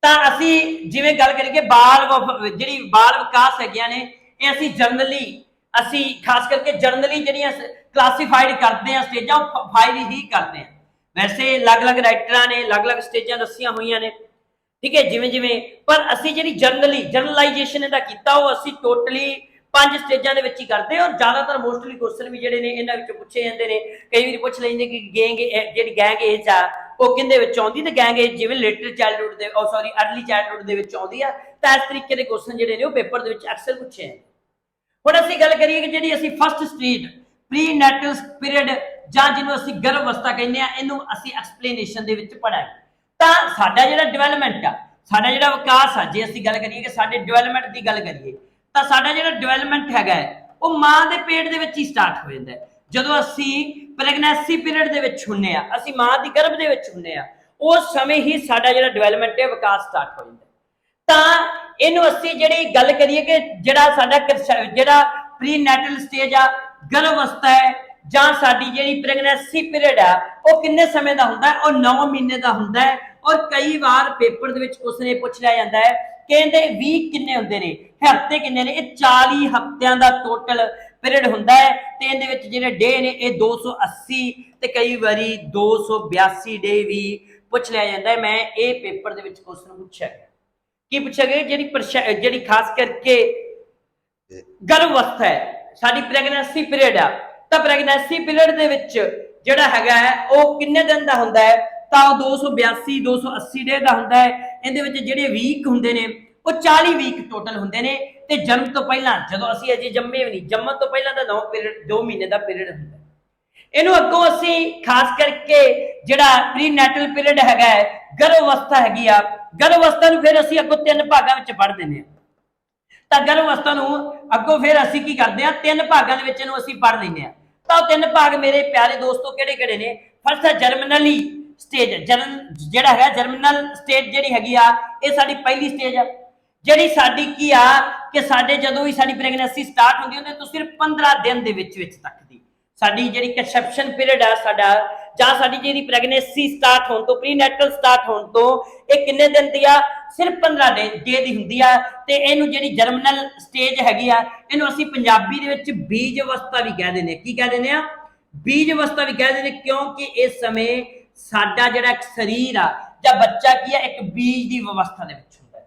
ਤਾਂ ਅਸੀਂ ਜਿਵੇਂ ਗੱਲ ਕਰੀਏ ਜਿਹੜੀ ਬਾਲ ਵਿਕਾਸ ਹੈਗੀਆਂ ਨੇ, ਇਹ ਅਸੀਂ ਜਰਨਲੀ ਅਸੀਂ ਖਾਸ ਕਰਕੇ ਜਰਨਲੀ ਜਿਹੜੀਆਂ ਕਲਾਸੀਫਾਈਡ ਕਰਦੇ ਆ ਸਟੇਜਾਂ, 5 ਹੀ ਕਰਦੇ ਆ। ਵੈਸੇ ਅਲੱਗ-ਅਲੱਗ ਰਾਈਟਰਾਂ ਨੇ ਅਲੱਗ-ਅਲੱਗ ਸਟੇਜਾਂ ਦੱਸੀਆਂ ਹੋਈਆਂ ਨੇ, ਠੀਕ ਹੈ, ਜਿਵੇਂ ਪਰ ਅਸੀਂ ਜਿਹੜੀ ਜਰਨਲਾਈਜੇਸ਼ਨ ਇਹਦਾ ਕੀਤਾ ਉਹ ਅਸੀਂ ਟੋਟਲੀ 5 ਸਟੇਜਾਂ ਦੇ ਵਿੱਚ ਹੀ ਕਰਦੇ। ਔਰ ਜ਼ਿਆਦਾਤਰ ਮੋਸਟਲੀ ਕੁਐਸਚਨ ਵੀ ਜਿਹੜੇ ਨੇ ਇਹਨਾਂ ਵਿੱਚੋਂ ਪੁੱਛੇ ਜਾਂਦੇ ਨੇ। ਕਈ ਵਾਰੀ ਪੁੱਛ ਲੈਂਦੇ ਕਿ ਜਿਹੜੀ ਗੈਂਗ ਏਜ ਆ ਉਹ ਕਿੰਦੇ ਵਿੱਚ ਆਉਂਦੀ, ਤੇ ਗੈਂਗ ਏਜ ਜਿਵੇਂ ਲਿਟਲ ਚਾਈਲਡਹੁੱਡ ਦੇ अर्ਲੀ ਚਾਈਲਡਹੁੱਡ ਦੇ ਵਿੱਚ ਆਉਂਦੀ ਆ। ਤਾਂ ਇਸ ਤਰੀਕੇ ਦੇ ਕੁਐਸਚਨ ਜਿਹੜੇ ਨੇ ਉਹ ਪੇਪਰ ਦੇ ਵਿੱਚ ਅਕਸਰ ਪੁੱਛੇ ਜਾਂਦੇ। ਹੁਣ ਅਸੀਂ ਗੱਲ ਕਰੀਏ ਕਿ ਜਿਹੜੀ ਅਸੀਂ ਫਸਟ ਸਟੇਜ ਪ੍ਰੀ ਨੈਟਲ ਪੀਰੀਅਡ ਜਾਂ ਜਿਹਨੂੰ ਅਸੀਂ ਗਰਭ ਅਵਸਥਾ ਕਹਿੰਦੇ ਆ, ਇਹਨੂੰ ਅਸੀਂ ਐਕਸਪਲੇਨੇਸ਼ਨ ਦੇ ਵਿੱਚ ਪੜਾਂਗੇ। ਤਾਂ ਸਾਡਾ ਜਿਹੜਾ ਡਿਵੈਲਪਮੈਂਟ ਆ, ਸਾਡਾ ਜਿਹੜਾ ਵਿਕਾਸ ਆ, ਜੇ ਅਸੀਂ ਗੱਲ ਕਰੀਏ ਕਿ ਸਾਡੇ ਡਿਵੈਲਪਮੈਂਟ ਦੀ ਗੱਲ ਕਰੀਏ ਤਾਂ ਸਾਡਾ ਜਿਹੜਾ ਡਿਵੈਲਪਮੈਂਟ ਹੈਗਾ ਉਹ ਮਾਂ ਦੇ ਪੇਟ ਦੇ ਵਿੱਚ ਹੀ ਸਟਾਰਟ ਹੋ ਜਾਂਦਾ ਹੈ। ਜਦੋਂ ਅਸੀਂ ਪ੍ਰੈਗਨੈਂਸੀ ਪੀਰੀਅਡ ਦੇ ਵਿੱਚ ਹੁੰਨੇ ਆ, ਅਸੀਂ ਮਾਂ ਦੀ ਗਰਭ ਦੇ ਵਿੱਚ ਹੁੰਨੇ ਆ, ਉਸ ਸਮੇਂ ਹੀ ਸਾਡਾ ਜਿਹੜਾ ਡਿਵੈਲਪਮੈਂਟ ਹੈ ਵਿਕਾਸ ਸਟਾਰਟ ਹੋ ਜਾਂਦਾ। ਤਾਂ ਇਹਨੂੰ ਅਸੀਂ ਜਿਹੜੀ ਗੱਲ ਕਰੀਏ ਕਿ ਜਿਹੜਾ ਸਾਡਾ ਜਿਹੜਾ ਪ੍ਰੀ ਨੈਟਲ ਸਟੇਜ ਆ, ਗਰਭ ਅਵਸਥਾ ਹੈ, ਜਾਂ ਸਾਡੀ ਜਿਹੜੀ ਪ੍ਰੈਗਨੈਂਸੀ ਪੀਰੀਅਡ ਆ ਉਹ ਕਿੰਨੇ ਸਮੇਂ ਦਾ ਹੁੰਦਾ ਹੈ, ਉਹ 9 ਮਹੀਨੇ ਦਾ ਹੁੰਦਾ ਹੈ। ਔਰ ਕਈ ਵਾਰ ਪੇਪਰ ਦੇ ਵਿੱਚ ਕੁਐਸਚਨ ਇਹ ਪੁੱਛ ਲਿਆ ਜਾਂਦਾ ਹੈ ਕਿ ਇਹਦੇ ਵੀਕ ਕਿੰਨੇ ਹੁੰਦੇ ਨੇ, ਹਫ਼ਤੇ ਕਿੰਨੇ ਨੇ। ਇਹ 40 ਹਫ਼ਤਿਆਂ ਦਾ ਟੋਟਲ ਪੀਰੀਅਡ ਹੁੰਦਾ ਹੈ, ਤੇ ਇਹਦੇ ਵਿੱਚ ਜਿਹੜੇ ਡੇ ਨੇ ਇਹ 280 ਤੇ ਕਈ ਵਾਰੀ 282 ਡੇ ਵੀ ਪੁੱਛ ਲਿਆ ਜਾਂਦਾ ਹੈ। ਮੈਂ ਇਹ ਪੇਪਰ ਦੇ ਵਿੱਚ ਕੁਐਸਚਨ ਪੁੱਛਿਆ ਗਿਆ, ਕੀ ਪੁੱਛਿਆ ਗਿਆ, ਜਿਹੜੀ ਖਾਸ ਕਰਕੇ ਗਰਭ ਅਵਸਥਾ ਹੈ, ਸਾਡੀ ਪ੍ਰੈਗਨੈਂਸੀ ਪੀਰੀਅਡ ਆ, ਤਾਂ ਪ੍ਰੈਗਨੈਂਸੀ ਪੀਰੀਅਡ ਦੇ ਵਿੱਚ ਜਿਹੜਾ ਹੈਗਾ ਉਹ ਕਿੰਨੇ ਦਿਨ ਦਾ ਹੁੰਦਾ ਹੈ, ਤਾਂ ਉਹ 282 280 ਡੇ ਦਾ ਹੁੰਦਾ ਹੈ। ਇਹਦੇ ਵਿੱਚ ਜਿਹੜੇ ਵੀਕ ਹੁੰਦੇ ਨੇ ਉਹ 40 ਵੀਕ ਟੋਟਲ ਹੁੰਦੇ ਨੇ। ਤੇ ਜਨਮ ਤੋਂ ਪਹਿਲਾਂ, ਜਦੋਂ ਅਸੀਂ ਅਜੇ ਜੰਮੇ ਵੀ ਨਹੀਂ, ਜੰਮਣ ਤੋਂ ਪਹਿਲਾਂ ਦਾ 2 ਮਹੀਨੇ ਦਾ ਪੀਰੀਅਡ ਹੁੰਦਾ। ਇਹਨੂੰ ਅੱਗੋਂ ਅਸੀਂ ਖਾਸ ਕਰਕੇ ਜਿਹੜਾ ਪ੍ਰੀ ਨੈਟਲ ਪੀਰੀਅਡ ਹੈਗਾ, ਗਰਭ ਅਵਸਥਾ ਹੈਗੀ ਆ, ਗਰਭ ਅਵਸਥਾ ਨੂੰ ਫਿਰ ਅਸੀਂ ਅੱਗੋਂ 3 ਭਾਗਾਂ ਵਿੱਚ ਪੜ੍ਹ ਦਿੰਦੇ ਹਾਂ। ਤਾਂ ਗਰਭ ਅਵਸਥਾ ਨੂੰ ਅੱਗੋਂ ਫਿਰ ਅਸੀਂ ਕੀ ਕਰਦੇ ਹਾਂ, 3 ਭਾਗਾਂ ਦੇ ਵਿੱਚ ਇਹਨੂੰ ਅਸੀਂ ਪੜ੍ਹ ਲੈਂਦੇ ਹਾਂ। ਤਾਂ ਉਹ 3 ਭਾਗ ਮੇਰੇ ਪਿਆਰੇ ਦੋਸਤੋ ਕਿਹੜੇ ਨੇ? ਫਸਟ ਹੈ ਜਰਮਨਲੀ ਸਟੇਜ। ਜਿਹੜਾ ਹੈਗਾ ਜਰਮਨਲ ਸਟੇਜ ਜਿਹੜੀ ਹੈਗੀ ਆ, ਇਹ ਸਾਡੀ ਪਹਿਲੀ ਸਟੇਜ ਆ। ਜਿਹੜੀ ਸਾਡੀ ਕੀ ਆ ਕਿ ਸਾਡੇ ਜਦੋਂ ਵੀ ਸਾਡੀ ਪ੍ਰੈਗਨੈਂਸੀ ਸਟਾਰਟ ਹੁੰਦੀ ਉਹਦੇ ਤੋਂ ਸਿਰਫ 15 ਦਿਨ ਦੇ ਵਿੱਚ ਤੱਕ ਦੀ ਸਾਡੀ ਜਿਹੜੀ ਕੰਸੈਪਸ਼ਨ ਪੀਰੀਅਡ ਆ ਸਾਡਾ ਜਾਂ ਸਾਡੀ ਜਿਹੜੀ ਪ੍ਰੈਗਨੈਂਸੀ ਸਟਾਰਟ ਹੋਣ ਤੋਂ ਪ੍ਰੀਨੈਟਲ ਸਟਾਰਟ ਹੋਣ ਤੋਂ ਇਹ ਕਿੰਨੇ ਦਿਨ ਦੀ ਆ ਸਿਰਫ 15 ਡੇ ਦੀ ਹੁੰਦੀ ਆ ਤੇ ਇਹਨੂੰ ਜਿਹੜੀ ਜਰਮਨਲ ਸਟੇਜ ਹੈਗੀ ਆ ਇਹਨੂੰ ਅਸੀਂ ਪੰਜਾਬੀ ਦੇ ਵਿੱਚ ਬੀਜ ਅਵਸਥਾ ਵੀ ਕਹਿ ਦਿੰਦੇ ਆ। ਕੀ ਕਹਿ ਦਿੰਦੇ ਆ? ਬੀਜ ਅਵਸਥਾ ਵੀ ਕਹਿ ਦਿੰਦੇ, ਕਿਉਂਕਿ ਇਸ ਸਮੇਂ ਸਾਡਾ ਜਿਹੜਾ ਇੱਕ ਸਰੀਰ ਆ ਜਾਂ ਬੱਚਾ ਕੀ ਆ ਇੱਕ ਬੀਜ ਦੀ ਅਵਸਥਾ ਦੇ ਵਿੱਚ ਹੁੰਦਾ ਹੈ।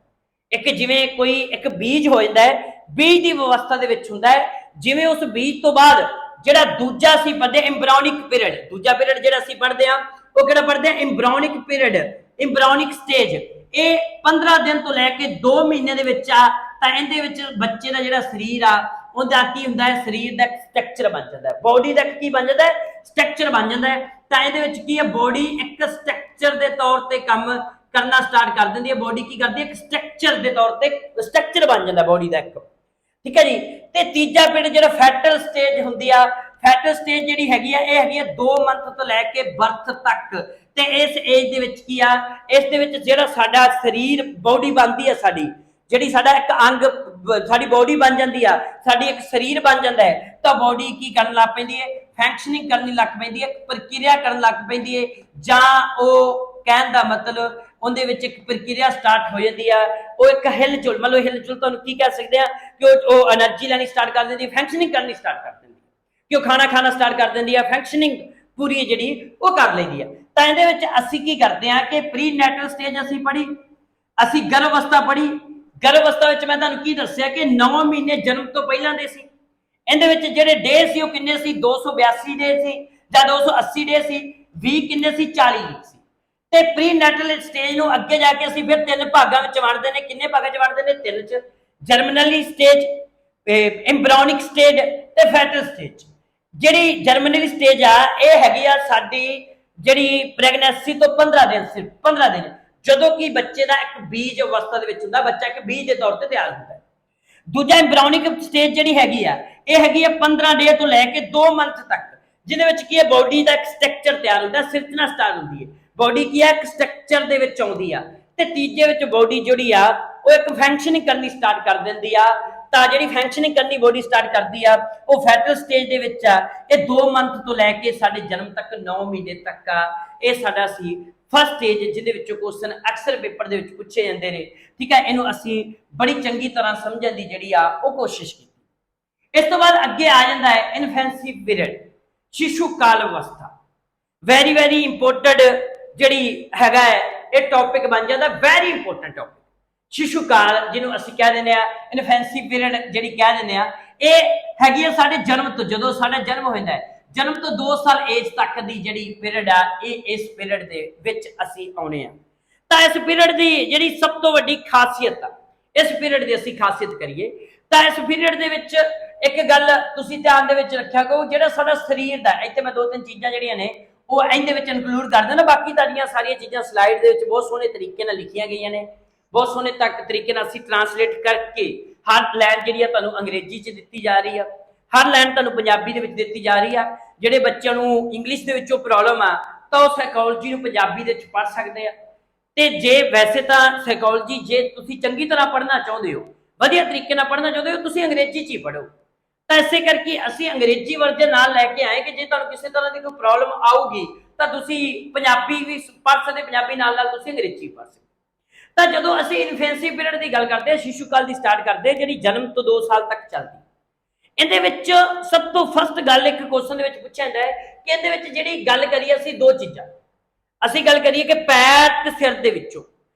ਇੱਕ ਜਿਵੇਂ ਕੋਈ ਇੱਕ ਬੀਜ ਹੋ ਜਾਂਦਾ ਹੈ, ਬੀਜ ਦੀ ਅਵਸਥਾ ਦੇ ਵਿੱਚ ਹੁੰਦਾ ਹੈ। ਜਿਵੇਂ ਉਸ ਬੀਜ ਤੋਂ ਬਾਅਦ ਜਿਹੜਾ ਦੂਜਾ ਅਸੀਂ ਪੜ੍ਹਦੇ ਇੰਬਰਾਇਨਿਕ ਪੀਰੀਅਡ, ਦੂਜਾ ਪੀਰੀਅਡ ਜਿਹੜਾ ਅਸੀਂ ਪੜ੍ਹਦੇ ਆ ਉਹ ਕਿਹੜਾ ਪੜ੍ਹਦੇ ਆ? ਇੰਬਰਾਇਨਿਕ ਪੀਰੀਅਡ, ਇੰਬਰਾਇਨਿਕ ਸਟੇਜ। ਇਹ 15 ਦਿਨ ਤੋਂ ਲੈ ਕੇ 2 ਮਹੀਨੇ ਦੇ ਵਿੱਚ ਆ ਤਾਂ ਇਹਦੇ ਵਿੱਚ ਬੱਚੇ ਦਾ ਜਿਹੜਾ ਸਰੀਰ ਆ ਉਹਦਾ ਕੀ ਹੁੰਦਾ ਹੈ? ਸਰੀਰ ਦਾ ਸਟਰਕਚਰ ਬਣ ਜਾਂਦਾ ਹੈ, ਬੋਡੀ ਦਾ ਕੀ ਬਣ ਜਾਂਦਾ ਹੈ? ਸਟਰਕਚਰ ਬਣ ਜਾਂਦਾ ਹੈ। ਤਾਂ ਇਹਦੇ ਵਿੱਚ ਕੀ ਹੈ? ਬੋਡੀ ਇੱਕ ਸਟਰਕਚਰ ਦੇ ਤੌਰ ਤੇ ਕੰਮ ਕਰਨਾ ਸਟਾਰਟ ਕਰ ਦਿੰਦੀ ਹੈ। ਬੋਡੀ ਕੀ ਕਰਦੀ ਹੈ? ਇੱਕ ਸਟਰਕਚਰ ਦੇ ਤੌਰ ਤੇ ਸਟਰਕਚਰ ਬਣ ਜਾਂਦਾ ਬੋਡੀ ਦਾ ਇੱਕ, ਠੀਕ ਹੈ ਜੀ। ਤੇ ਤੀਜਾ ਪੀਰੀਅਡ ਜਿਹੜਾ ਫੈਟਲ ਸਟੇਜ ਹੁੰਦੀ ਆ, ਫੈਟਲ ਸਟੇਜ ਜਿਹੜੀ ਹੈਗੀ ਆ ਇਹ ਹੈਗੀ ਆ 2 ਮੰਥ ਤੋਂ ਲੈ ਕੇ ਬਰਥ ਤੱਕ। ਤੇ ਇਸ ਏਜ ਦੇ ਵਿੱਚ ਕੀ ਆ? ਇਸ ਦੇ ਵਿੱਚ ਜਿਹੜਾ ਸਾਡਾ ਸਰੀਰ ਬੋਡੀ ਬਣਦੀ ਆ, ਸਾਡੀ ਜਿਹੜੀ ਸਾਡਾ ਇੱਕ ਅੰਗ ਸਾਡੀ ਬੋਡੀ ਬਣ ਜਾਂਦੀ ਆ, ਸਾਡੀ ਇੱਕ ਸਰੀਰ ਬਣ ਜਾਂਦਾ ਹੈ। ਤਾਂ ਬੋਡੀ ਕੀ ਕਰਨ ਲੱਗ ਪੈਂਦੀ ਹੈ? ਫੰਕਸ਼ਨਿੰਗ ਕਰਨ ਲੱਗ ਪੈਂਦੀ ਹੈ, ਪ੍ਰਕਿਰਿਆ ਕਰਨ ਲੱਗ ਪੈਂਦੀ ਹੈ, ਜਾਂ ਉਹ ਕਹਿਣ ਦਾ ਮਤਲਬ ਉਹਦੇ ਵਿੱਚ ਇੱਕ ਪ੍ਰਕਿਰਿਆ ਸਟਾਰਟ ਹੋ ਜਾਂਦੀ ਆ। ਉਹ ਇੱਕ ਹਿਲਜੁਲ, ਮਤਲਬ ਹਿਲਜੁਲ ਤੁਹਾਨੂੰ ਕੀ ਕਹਿ ਸਕਦੇ ਆ ਕਿ ਉਹ એનર્ਜੀ ਲੈਣੀ ਸਟਾਰਟ ਕਰ ਦਿੰਦੀ ਹੈ, ਫੰਕਸ਼ਨਿੰਗ ਕਰਨੀ ਸਟਾਰਟ ਕਰ ਦਿੰਦੀ ਹੈ, ਕਿ ਉਹ ਖਾਣਾ ਖਾਣਾ ਸਟਾਰਟ ਕਰ ਦਿੰਦੀ ਆ, ਫੰਕਸ਼ਨਿੰਗ ਪੂਰੀ ਜਿਹੜੀ ਉਹ ਕਰ ਲੈਂਦੀ ਆ। ਤਾਂ ਇਹਦੇ ਵਿੱਚ ਅਸੀਂ ਕੀ ਕਰਦੇ ਆ ਕਿ ਪ੍ਰੀ ਨੈਟਲ ਸਟੇਜ ਅਸੀਂ ਪੜ੍ਹੀ, ਅਸੀਂ ਗਰਭ ਅਵਸਥਾ ਪੜ੍ਹੀ। ਗਰਭ ਅਵਸਥਾ ਵਿੱਚ ਮੈਂ ਤੁਹਾਨੂੰ ਕੀ ਦੱਸਿਆ ਕਿ 9 ਮਹੀਨੇ ਜਨਮ ਤੋਂ ਪਹਿਲਾਂ ਦੇ ਸੀ। ਇਹਦੇ ਵਿੱਚ ਜਿਹੜੇ ਡੇ ਸੀ ਉਹ ਕਿੰਨੇ ਸੀ? 282 ਡੇ ਸੀ ਜਾਂ 280 ਡੇ ਸੀ। 20 ਕਿੰਨੇ ਸੀ? 40 ਸੀ। ਤੇ ਪ੍ਰੀ ਨੈਟਲ ਸਟੇਜ ਨੂੰ ਅੱਗੇ ਜਾ ਕੇ ਅਸੀਂ ਫਿਰ 3 ਭਾਗਾਂ ਵਿੱਚ ਵੰਡਦੇ ਨੇ। ਕਿੰਨੇ ਭਾਗਾਂ 'ਚ ਵੰਡਦੇ ਨੇ? 3 'ਚ। ਜਰਮਨਲੀ ਸਟੇਜ, ਇੰਬਰਾਇਨਿਕ ਸਟੇਜ ਤੇ ਫੈਟਲ ਸਟੇਜ। ਜਿਹੜੀ ਜਰਮਨਲੀ ਸਟੇਜ ਆ ਇਹ ਹੈਗੀ ਆ ਸਾਡੀ ਜਿਹੜੀ ਪ੍ਰੈਗਨੈਂਸੀ ਤੋਂ 15 ਦਿਨ, ਸਿਰਫ 15 ਦਿਨ, ਜਦੋਂ ਕਿ ਬੱਚੇ ਦਾ ਇੱਕ ਬੀਜ ਅਵਸਥਾ ਦੇ ਵਿੱਚ ਹੁੰਦਾ, ਬੱਚਾ ਇੱਕ ਬੀਜ ਦੇ ਤੌਰ ਤੇ ਤਿਆਰ ਹੁੰਦਾ ਹੈ। ਦੂਜਾ ਇੰਬਰਾਇਨਿਕ ਸਟੇਜ ਜਿਹੜੀ ਹੈਗੀ ਆ ਇਹ ਹੈਗੀ ਆ 15 ਡੇ ਤੋਂ ਲੈ ਕੇ 2 ਮੰਥ ਤੱਕ, ਜਿਹਦੇ ਵਿੱਚ ਕੀ ਹੈ? ਬੋਡੀ ਦਾ ਇੱਕ ਸਟਰਕਚਰ ਤਿਆਰ ਹੁੰਦਾ, ਸਿਰਜਣਾ ਸਟਾਰਟ ਹੁੰਦੀ ਹੈ। ਬੋਡੀ ਕੀ ਹੈ? ਇੱਕ ਸਟਰਕਚਰ ਦੇ ਵਿੱਚ ਆਉਂਦੀ ਆ। ਤੇ ਤੀਜੇ ਵਿੱਚ ਬੋਡੀ ਜਿਹੜੀ ਆ ਉਹ ਇੱਕ ਫੰਕਸ਼ਨਿੰਗ ਕਰਨੀ ਸਟਾਰਟ ਕਰ ਦਿੰਦੀ ਆ। ਤਾਂ ਜਿਹੜੀ ਫੰਕਸ਼ਨਿੰਗ ਕਰਨੀ ਬੋਡੀ ਸਟਾਰਟ ਕਰਦੀ ਆ ਉਹ ਫੈਟਲ ਸਟੇਜ ਦੇ ਵਿੱਚ ਆ। ਇਹ 2 ਮੰਥ ਤੋਂ ਲੈ ਕੇ ਸਾਡੇ ਜਨਮ ਤੱਕ 9 ਮਹੀਨੇ ਤੱਕ ਆ। ਇਹ ਸਾਡਾ ਸੀ ਫਸਟ ਸਟੇਜ, ਜਿਹਦੇ ਵਿੱਚੋਂ ਕੁਐਸਚਨ ਅਕਸਰ ਪੇਪਰ ਦੇ ਵਿੱਚ ਪੁੱਛੇ ਜਾਂਦੇ ਨੇ, ਠੀਕ ਹੈ। ਇਹਨੂੰ ਅਸੀਂ ਬੜੀ ਚੰਗੀ ਤਰ੍ਹਾਂ ਸਮਝਣ ਦੀ ਜਿਹੜੀ ਆ ਉਹ ਕੋਸ਼ਿਸ਼ ਕੀਤੀ। ਇਸ ਤੋਂ ਬਾਅਦ ਅੱਗੇ ਆ ਜਾਂਦਾ ਹੈ ਇਨਫੈਂਸੀ ਪੀਰੀਅਡ, ਸ਼ਿਸ਼ੂ ਕਾਲ ਅਵਸਥਾ। ਵੈਰੀ ਵੈਰੀ ਇੰਪੋਰਟੈਂਟ ਜਿਹੜੀ ਹੈਗਾ ਹੈ ਇਹ ਟੌਪਿਕ ਬਣ ਜਾਂਦਾ, ਵੈਰੀ ਇੰਪੋਰਟੈਂਟ ਟੌਪਿਕ। ਸ਼ਿਸ਼ੂ ਕਾਲ ਜਿਹਨੂੰ ਅਸੀਂ ਕਹਿ ਦਿੰਦੇ ਆ ਇਨਫੈਂਸੀ ਪੀਰੀਅਡ ਜਿਹੜੀ ਕਹਿ ਦਿੰਦੇ ਆ, ਇਹ ਹੈਗੀ ਆ ਸਾਡੇ ਜਨਮ ਤੋਂ, ਜਦੋਂ ਸਾਡਾ ਜਨਮ ਹੋ ਜਾਂਦਾ ਹੈ, ਜਨਮ ਤੋਂ 2 ਸਾਲ ਏਜ ਤੱਕ ਦੀ ਜਿਹੜੀ ਪੀਰੀਅਡ ਆ ਇਹ ਇਸ ਪੀਰੀਅਡ ਦੇ ਵਿੱਚ ਅਸੀਂ ਆਉਣੇ ਆ। ਤਾਂ ਇਸ ਪੀਰੀਅਡ ਦੀ ਜਿਹੜੀ ਸਭ ਤੋਂ ਵੱਡੀ ਖਾਸੀਅਤ ਆ, ਇਸ ਪੀਰੀਅਡ ਦੀ ਅਸੀਂ ਖਾਸੀਅਤ ਕਰੀਏ ਤਾਂ ਇਸ ਪੀਰੀਅਡ ਦੇ ਵਿੱਚ ਇੱਕ ਗੱਲ ਤੁਸੀਂ ਧਿਆਨ ਦੇ ਵਿੱਚ ਰੱਖਿਆ ਕਰੋ, ਜਿਹੜਾ ਸਾਡਾ ਸਰੀਰ ਦਾ, ਇੱਥੇ ਮੈਂ 2-3 ਚੀਜ਼ਾਂ ਜਿਹੜੀਆਂ ਨੇ ਉਹ ਇਹਦੇ ਵਿੱਚ ਇਨਕਲੂਡ ਕਰ ਦਿੰਦਾ। ਬਾਕੀ ਤੁਹਾਡੀਆਂ ਸਾਰੀਆਂ ਚੀਜ਼ਾਂ ਸਲਾਈਡ ਦੇ ਵਿੱਚ ਬਹੁਤ ਸੋਹਣੇ ਤਰੀਕੇ ਨਾਲ ਲਿਖੀਆਂ ਗਈਆਂ ਨੇ, ਬਹੁਤ ਸੋਹਣੇ ਤੱਕ ਤਰੀਕੇ ਨਾਲ ਅਸੀਂ ਟ੍ਰਾਂਸਲੇਟ ਕਰਕੇ ਹਰ ਲਾਈਨ ਜਿਹੜੀ ਆ ਤੁਹਾਨੂੰ ਅੰਗਰੇਜ਼ੀ 'ਚ ਦਿੱਤੀ ਜਾ ਰਹੀ ਆ, ਹਰ ਲਾਈਨ ਤੁਹਾਨੂੰ ਪੰਜਾਬੀ ਦੇ ਵਿੱਚ ਦਿੱਤੀ ਜਾ ਰਹੀ ਆ। ਜਿਹੜੇ ਬੱਚਿਆਂ ਨੂੰ ਇੰਗਲਿਸ਼ ਦੇ ਵਿੱਚੋਂ ਪ੍ਰੋਬਲਮ ਆ ਤਾਂ ਉਹ ਸਾਈਕੋਲੋਜੀ ਨੂੰ ਪੰਜਾਬੀ ਦੇ ਵਿੱਚ ਪੜ੍ਹ ਸਕਦੇ ਆ। ਤੇ ਜੇ ਵੈਸੇ ਤਾਂ ਸਾਈਕੋਲੋਜੀ ਜੇ ਤੁਸੀਂ ਚੰਗੀ ਤਰ੍ਹਾਂ ਪੜ੍ਹਨਾ ਚਾਹੁੰਦੇ ਹੋ, ਵਧੀਆ ਤਰੀਕੇ ਨਾਲ ਪੜ੍ਹਨਾ ਚਾਹੁੰਦੇ ਹੋ, ਤੁਸੀਂ ਅੰਗਰੇਜ਼ੀ 'ਚ ਹੀ ਪੜ੍ਹੋ। ਤਾਂ ਇਸੇ ਕਰਕੇ ਅਸੀਂ ਅੰਗਰੇਜ਼ੀ ਵਰਜਨ ਨਾਲ ਲੈ ਕੇ ਆਏ ਕਿ ਜੇ ਤੁਹਾਨੂੰ ਕਿਸੇ ਤਰ੍ਹਾਂ ਦੀ ਕੋਈ ਪ੍ਰੋਬਲਮ ਆਊਗੀ ਤਾਂ ਤੁਸੀਂ ਪੰਜਾਬੀ ਵੀ ਪੜ੍ਹ ਸਕਦੇ, ਪੰਜਾਬੀ ਨਾਲ ਨਾਲ ਤੁਸੀਂ ਅੰਗਰੇਜ਼ੀ ਪੜ੍ਹ ਸਕਦੇ। ਤਾਂ ਜਦੋਂ ਅਸੀਂ ਇਨਫੈਂਸੀ ਪੀਰੀਅਡ ਦੀ ਗੱਲ ਕਰਦੇ ਹਾਂ, ਸ਼ਿਸ਼ੂ ਕਾਲ ਦੀ ਸਟਾਰਟ ਕਰਦੇ, ਜਿਹੜੀ ਜਨਮ ਤੋਂ 2 ਸਾਲ ਤੱਕ ਚੱਲਦੀ, ਇਹਦੇ ਵਿੱਚ ਸਭ ਤੋਂ ਫਸਟ ਗੱਲ ਇੱਕ ਕੁਐਸਚਨ ਦੇ ਵਿੱਚ ਪੁੱਛਿਆ ਜਾਂਦਾ ਹੈ ਕਿ ਇਹਦੇ ਵਿੱਚ ਜਿਹੜੀ ਗੱਲ ਕਰੀਏ ਅਸੀਂ 2 ਚੀਜ਼ਾਂ, ਅਸੀਂ ਗੱਲ ਕਰੀਏ ਕਿ ਪੈਰ ਤੇ ਸਿਰ ਦੇ ਵਿੱਚੋਂ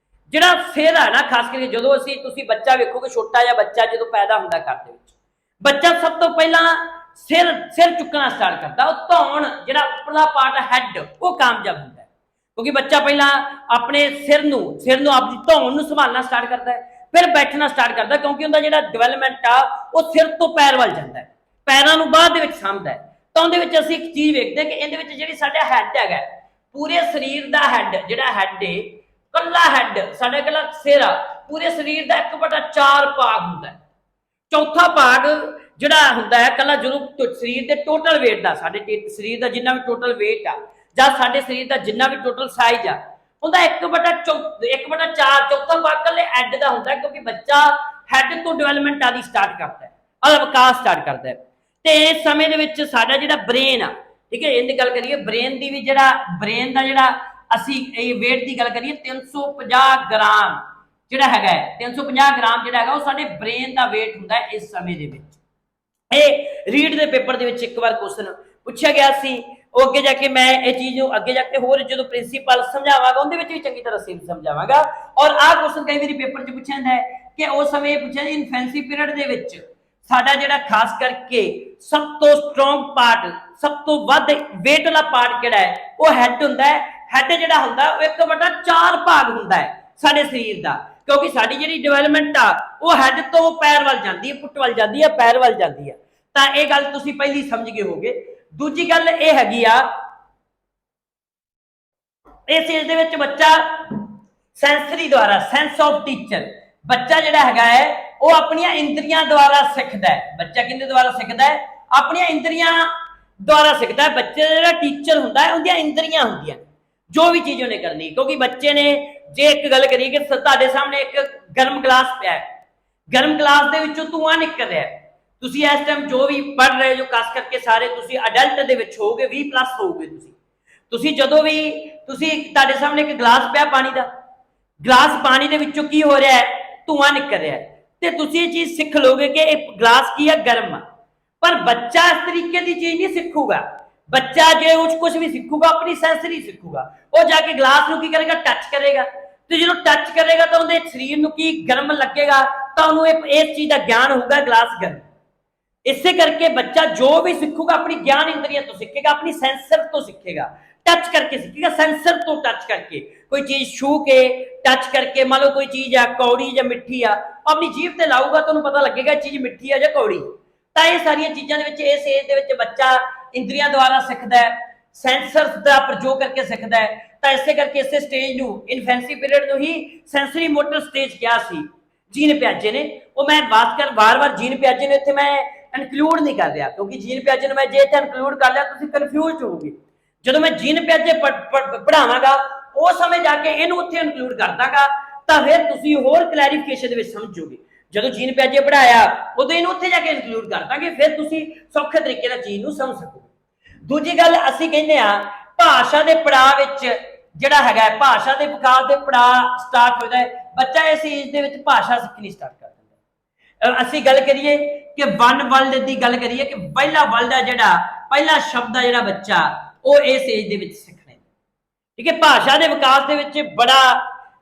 ਜਿਹੜਾ ਸਿਰ ਆ ਨਾ, ਖਾਸ ਕਰਕੇ ਜਦੋਂ ਤੁਸੀਂ ਬੱਚਾ ਵੇਖੋਗੇ, ਛੋਟਾ ਜਿਹਾ ਬੱਚਾ ਜਦੋਂ ਪੈਦਾ ਹੁੰਦਾ ਘਰ ਦੇ ਵਿੱਚ, ਬੱਚਾ ਸਭ ਤੋਂ ਪਹਿਲਾਂ ਸਿਰ ਚੁੱਕਣਾ ਸਟਾਰਟ ਕਰਦਾ। ਉਹ ਧੌਣ ਜਿਹੜਾ ਉੱਪਰਲਾ ਪਾਰਟ ਹੈਡ ਉਹ ਕਾਮਯਾਬ ਹੁੰਦਾ ਹੈ, ਕਿਉਂਕਿ ਬੱਚਾ ਪਹਿਲਾਂ ਆਪਣੇ ਸਿਰ ਨੂੰ ਆਪਣੀ ਧੌਣ ਨੂੰ ਸੰਭਾਲਣਾ ਸਟਾਰਟ ਕਰਦਾ ਹੈ, ਫਿਰ ਬੈਠਣਾ ਸਟਾਰਟ ਕਰਦਾ, ਕਿਉਂਕਿ ਉਹਦਾ ਜਿਹੜਾ ਡਿਵੈਲਪਮੈਂਟ ਆ ਉਹ ਸਿਰ ਤੋਂ ਪੈਰ ਵੱਲ ਜਾਂਦਾ ਹੈ, ਪੈਰਾਂ ਨੂੰ ਬਾਅਦ ਦੇ ਵਿੱਚ ਸਾਂਭਦਾ ਹੈ। ਤਾਂ ਉਹਦੇ ਵਿੱਚ ਅਸੀਂ ਇੱਕ ਚੀਜ਼ ਵੇਖਦੇ ਕਿ ਇਹਦੇ ਵਿੱਚ ਜਿਹੜੀ ਸਾਡਾ ਹੈਡ ਹੈਗਾ, ਪੂਰੇ ਸਰੀਰ ਦਾ ਹੈਡ, ਜਿਹੜਾ ਹੈਡ ਏ, ਕੱਲਾ ਹੈਡ, ਸਾਡਾ ਇਕੱਲਾ ਸਿਰ ਆ, ਪੂਰੇ ਸਰੀਰ ਦਾ 1/4 ਭਾਗ ਹੁੰਦਾ ਹੈ। ਚੌਥਾ ਭਾਗ ਜਿਹੜਾ ਹੁੰਦਾ ਹੈ ਕੱਲਾ ਜਦੋਂ ਸਰੀਰ ਦੇ ਟੋਟਲ weight ਦਾ, ਸਾਡੇ ਸਰੀਰ ਦਾ ਜਿੰਨਾ ਵੀ ਟੋਟਲ weight ਆ ਜਾਂ ਸਾਡੇ ਸਰੀਰ ਦਾ ਜਿੰਨਾ ਵੀ ਟੋਟਲ ਸਾਈਜ਼ ਆ, ਉਹਦਾ 1/4 ਚੌਥਾ ਭਾਗ ਕੱਲੇ ਹੈਡ ਦਾ ਹੁੰਦਾ, ਕਿਉਂਕਿ ਬੱਚਾ ਹੈਡ ਤੋਂ ਡਿਵੈਲਪਮੈਂਟ ਆਦੀ ਸਟਾਰਟ ਕਰਦਾ ਹੈ, ਵਿਕਾਸ ਸਟਾਰਟ ਕਰਦਾ ਹੈ। ਤੇ ਇਸ ਸਮੇਂ ਦੇ ਵਿੱਚ ਸਾਡਾ ਜਿਹੜਾ ਬ੍ਰੇਨ ਆ, ਠੀਕ ਹੈ, ਇਹਦੀ ਗੱਲ ਕਰੀਏ ਬ੍ਰੇਨ ਦੀ ਵੀ, ਜਿਹੜਾ ਬ੍ਰੇਨ ਦਾ ਜਿਹੜਾ ਅਸੀਂ ਇਹ weight ਦੀ ਗੱਲ ਕਰੀਏ 350 ਗ੍ਰਾਮ ਜਿਹੜਾ ਹੈਗਾ 350 ਗ੍ਰਾਮ ਜਿਹੜਾ ਹੈਗਾ ਉਹ ਸਾਡੇ ਬ੍ਰੇਨ ਦਾ weight ਹੁੰਦਾ ਹੈ ਇਸ ਸਮੇਂ ਦੇ ਵਿੱਚ। ਇਹ ਰੀਡ ਦੇ ਪੇਪਰ ਦੇ ਵਿੱਚ ਇੱਕ ਵਾਰ ਕੁਐਸਚਨ ਪੁੱਛਿਆ ਗਿਆ ਸੀ, ਉਹ ਅੱਗੇ ਜਾ ਕੇ ਮੈਂ ਇਹ ਚੀਜ਼ ਨੂੰ ਅੱਗੇ ਜਾ ਕੇ ਹੋਰ ਜਦੋਂ ਪ੍ਰਿੰਸੀਪਲ ਸਮਝਾਵਾਂਗਾ ਉਹਦੇ ਵਿੱਚ ਵੀ ਚੰਗੀ ਤਰ੍ਹਾਂ ਸਮਝਾਵਾਂਗਾ। ਔਰ ਆਹ ਕੁਐਸਚਨ ਕਈ ਵਾਰੀ ਪੇਪਰ 'ਚ ਪੁੱਛਿਆ ਜਾਂਦਾ ਹੈ ਕਿ ਉਸ ਸਮੇਂ ਇਹ ਪੁੱਛਿਆ ਜੀ ਇਨਫੈਂਸੀ ਪੀਰੀਅਡ ਦੇ ਵਿੱਚ ਸਾਡਾ ਜਿਹੜਾ ਖਾਸ ਕਰਕੇ ਸਭ ਤੋਂ ਸਟਰੋਂਗ ਪਾਰਟ, ਸਭ ਤੋਂ ਵੱਧ weight ਵਾਲਾ ਪਾਰਟ ਕਿਹੜਾ ਹੈ, ਉਹ ਹੈਡ ਹੁੰਦਾ ਹੈ। ਹੈਡ ਜਿਹੜਾ ਹੁੰਦਾ ਉਹ 1/4 ਭਾਗ ਹੁੰਦਾ ਹੈ ਸਾਡੇ ਸਰੀਰ ਦਾ, ਕਿਉਂਕਿ ਸਾਡੀ ਜਿਹੜੀ ਡਿਵੈਲਪਮੈਂਟ ਆ ਉਹ ਹੈਡ ਤੋਂ ਪੈਰ ਵੱਲ ਜਾਂਦੀ ਹੈ, ਪੁੱਟ ਵੱਲ ਜਾਂਦੀ ਹੈ, ਪੈਰ ਵੱਲ ਜਾਂਦੀ ਹੈ। ਤਾਂ ਇਹ ਗੱਲ ਤੁਸੀਂ ਪਹਿਲੀ ਸਮਝ ਗਏ ਹੋਗੇ। ਦੂਜੀ ਗੱਲ ਇਹ ਹੈਗੀ ਆ, ਇਸ ਏਜ ਦੇ ਵਿੱਚ ਬੱਚਾ ਸੈਂਸਰੀ ਦੁਆਰਾ, ਸੈਂਸ ਆਫ ਟੀਚਰ, ਬੱਚਾ ਜਿਹੜਾ ਹੈਗਾ ਹੈ ਉਹ ਆਪਣੀਆਂ ਇੰਦਰੀਆਂ ਦੁਆਰਾ ਸਿੱਖਦਾ ਹੈ। ਬੱਚਾ ਕਿਹਦੇ ਦੁਆਰਾ ਸਿੱਖਦਾ ਹੈ? ਆਪਣੀਆਂ ਇੰਦਰੀਆਂ ਦੁਆਰਾ ਸਿੱਖਦਾ ਹੈ। ਬੱਚੇ ਦਾ ਜਿਹੜਾ ਟੀਚਰ ਹੁੰਦਾ ਹੈ ਉਹਦੀਆਂ ਇੰਦਰੀਆਂ ਹੁੰਦੀਆਂ, ਜੋ ਵੀ ਚੀਜ਼ ਉਹਨੇ ਕਰਨੀ। ਕਿਉਂਕਿ ਬੱਚੇ ਨੇ, ਜੇ ਇੱਕ ਗੱਲ ਕਰੀਏ ਕਿ ਤੁਹਾਡੇ ਸਾਹਮਣੇ ਇੱਕ ਗਰਮ ਗਲਾਸ ਪਿਆ ਹੈ, ਗਰਮ ਗਲਾਸ ਦੇ ਵਿੱਚੋਂ ਧੂੰਆਂ ਨਿਕਲ ਰਿਹਾ ਹੈ, ਤੁਸੀਂ ਇਸ ਟਾਈਮ ਜੋ ਵੀ ਪੜ੍ਹ ਰਹੇ ਹੋ, ਖਾਸ ਕਰਕੇ ਸਾਰੇ ਤੁਸੀਂ ਅਡਲਟ ਦੇ ਵਿੱਚ ਹੋਗੇ, 20+ ਹੋਗੇ ਤੁਸੀਂ ਜਦੋਂ ਵੀ ਤੁਹਾਡੇ ਸਾਹਮਣੇ ਇੱਕ ਗਲਾਸ ਪਿਆ ਪਾਣੀ ਦਾ, ਗਲਾਸ ਪਾਣੀ ਦੇ ਵਿੱਚੋਂ ਕੀ ਹੋ ਰਿਹਾ ਹੈ? ਧੂੰਆਂ ਨਿਕਲ ਰਿਹਾ ਹੈ, ਤੇ ਤੁਸੀਂ ਇਹ ਚੀਜ਼ ਸਿੱਖ ਲੋਗੇ ਕਿ ਇਹ ਗਲਾਸ ਕੀ ਹੈ? ਗਰਮ ਆ। ਪਰ ਬੱਚਾ ਇਸ ਤਰੀਕੇ ਦੀ ਚੀਜ਼ ਨਹੀਂ ਸਿੱਖੂਗਾ। ਬੱਚਾ ਜੇ ਉਹ ਕੁਝ ਵੀ ਸਿੱਖੂਗਾ ਆਪਣੀ ਸੈਂਸਰੀ ਸਿੱਖੂਗਾ। ਉਹ ਜਾ ਕੇ ਗਲਾਸ ਨੂੰ ਕੀ ਕਰੇਗਾ? ਟੱਚ ਕਰੇਗਾ, ਤੇ ਜਦੋਂ ਟੱਚ ਕਰੇਗਾ ਤਾਂ ਉਹਦੇ ਸਰੀਰ ਨੂੰ ਕੀ ਗਰਮ ਲੱਗੇਗਾ, ਤਾਂ ਉਹਨੂੰ ਇਸ ਚੀਜ਼ ਦਾ ਗਿਆਨ ਹੋਊਗਾ ਗਲਾਸ ਗਰਮ। ਇਸੇ ਕਰਕੇ ਬੱਚਾ ਜੋ ਵੀ ਸਿੱਖੂਗਾ ਆਪਣੀ ਗਿਆਨ ਇੰਦਰੀਆਂ ਤੋਂ ਸਿੱਖੇਗਾ, ਆਪਣੀ ਸੈਂਸਰ ਤੋਂ ਸਿੱਖੇਗਾ, ਟੱਚ ਕਰਕੇ ਸਿੱਖੇਗਾ, ਸੈਂਸਰ ਤੋਂ ਟੱਚ ਕਰਕੇ। ਕੋਈ ਚੀਜ਼ ਛੂ ਕੇ, ਟੱਚ ਕਰਕੇ, ਮੰਨ ਲਓ ਕੋਈ ਚੀਜ਼ ਆ ਕੌੜੀ ਜਾਂ ਮਿੱਠੀ ਆ, ਆਪਣੀ ਜੀਭ ਤੇ ਲਾਊਗਾ ਤਾਂ ਉਹਨੂੰ ਪਤਾ ਲੱਗੇਗਾ ਚੀਜ਼ ਮਿੱਠੀ ਆ ਜਾਂ ਕੌੜੀ। ਤਾਂ ਇਹ ਸਾਰੀਆਂ ਚੀਜ਼ਾਂ ਦੇ ਵਿੱਚ ਇਸ ਏਜ ਦੇ ਵਿੱਚ ਬੱਚਾ ਇੰਦਰੀਆਂ ਦੁਆਰਾ ਸਿੱਖਦਾ ਹੈ, ਸੈਂਸਰ ਦਾ ਪ੍ਰਯੋਗ ਕਰਕੇ ਸਿੱਖਦਾ ਹੈ। ਤਾਂ ਇਸੇ ਕਰਕੇ ਇਸੇ ਸਟੇਜ ਨੂੰ, ਇਨਫੈਂਸੀ ਪੀਰੀਅਡ ਨੂੰ ਹੀ ਸੈਂਸਰੀ ਮੋਟਰ ਸਟੇਜ ਕਿਹਾ ਸੀ ਜੀਨ ਪਿਆਜੇ ਨੇ। ਉਹ ਮੈਂ ਵਾਰ-ਵਾਰ ਜੀਨ ਪਿਆਜੇ ਨੇ ਇੱਥੇ ਮੈਂ ਇਨਕਲੂਡ ਨਹੀਂ ਕਰ ਰਿਹਾ, ਕਿਉਂਕਿ ਜੀਨ ਪਿਆਜੇ ਨੂੰ ਮੈਂ ਜੇ ਇੱਥੇ ਇਨਕਲੂਡ ਕਰ ਲਿਆ ਤੁਸੀਂ ਕਨਫਿਊਜ਼ ਹੋਵੋਗੇ। ਜਦੋਂ ਮੈਂ ਜੀਨ ਪਿਆਜੇ ਪੜਾਵਾਂਗਾ ਉਸ ਸਮੇਂ ਜਾ ਕੇ ਇਹਨੂੰ ਉੱਥੇ ਇਨਕਲੂਡ ਕਰ ਦਾਂਗਾ, ਤਾਂ ਫਿਰ ਤੁਸੀਂ ਹੋਰ ਕਲੈਰੀਫਿਕੇਸ਼ਨ ਦੇ ਵਿੱਚ ਸਮਝੋਗੇ। ਜਦੋਂ ਜੀਨ ਪਿਆਜੇ ਪੜਾਇਆ ਉਦੋਂ ਇਹਨੂੰ ਉੱਥੇ ਜਾ ਕੇ ਇਨਕਲੂਡ ਕਰ ਦਾਂਗੇ, ਫਿਰ ਤੁਸੀਂ ਸੌਖੇ ਤਰੀਕੇ ਨਾਲ ਚੀਜ਼ ਨੂੰ ਸਮਝ ਸਕੋਗੇ। ਦੂਜੀ ਗੱਲ ਅਸੀਂ ਕਹਿੰਦੇ ਆ ਭਾਸ਼ਾ ਦੇ ਪੜਾਅ ਵਿੱਚ ਜਿਹੜਾ ਹੈਗਾ, ਭਾਸ਼ਾ ਦੇ ਵਿਕਾਸ ਦੇ ਪੜਾਅ ਸਟਾਰਟ ਹੋ ਜਾਏ, ਬੱਚਾ ਇਸ ਏਜ ਦੇ ਵਿੱਚ ਭਾਸ਼ਾ ਸਿੱਖਣੀ ਸਟਾਰਟ ਕਰ ਦਿੰਦਾ। ਅਸੀਂ ਗੱਲ ਕਰੀਏ ਕਿ ਵਨ ਵਰਲਡ ਦੀ ਗੱਲ ਕਰੀਏ ਕਿ ਪਹਿਲਾ ਵਰਲਡ ਆ ਜਿਹੜਾ, ਪਹਿਲਾ ਸ਼ਬਦ ਆ ਜਿਹੜਾ ਬੱਚਾ ਉਹ ਇਸ ਏਜ ਦੇ ਵਿੱਚ ਸਿੱਖਣਾ। ਠੀਕ ਹੈ, ਭਾਸ਼ਾ ਦੇ ਵਿਕਾਸ ਦੇ ਵਿੱਚ ਬੜਾ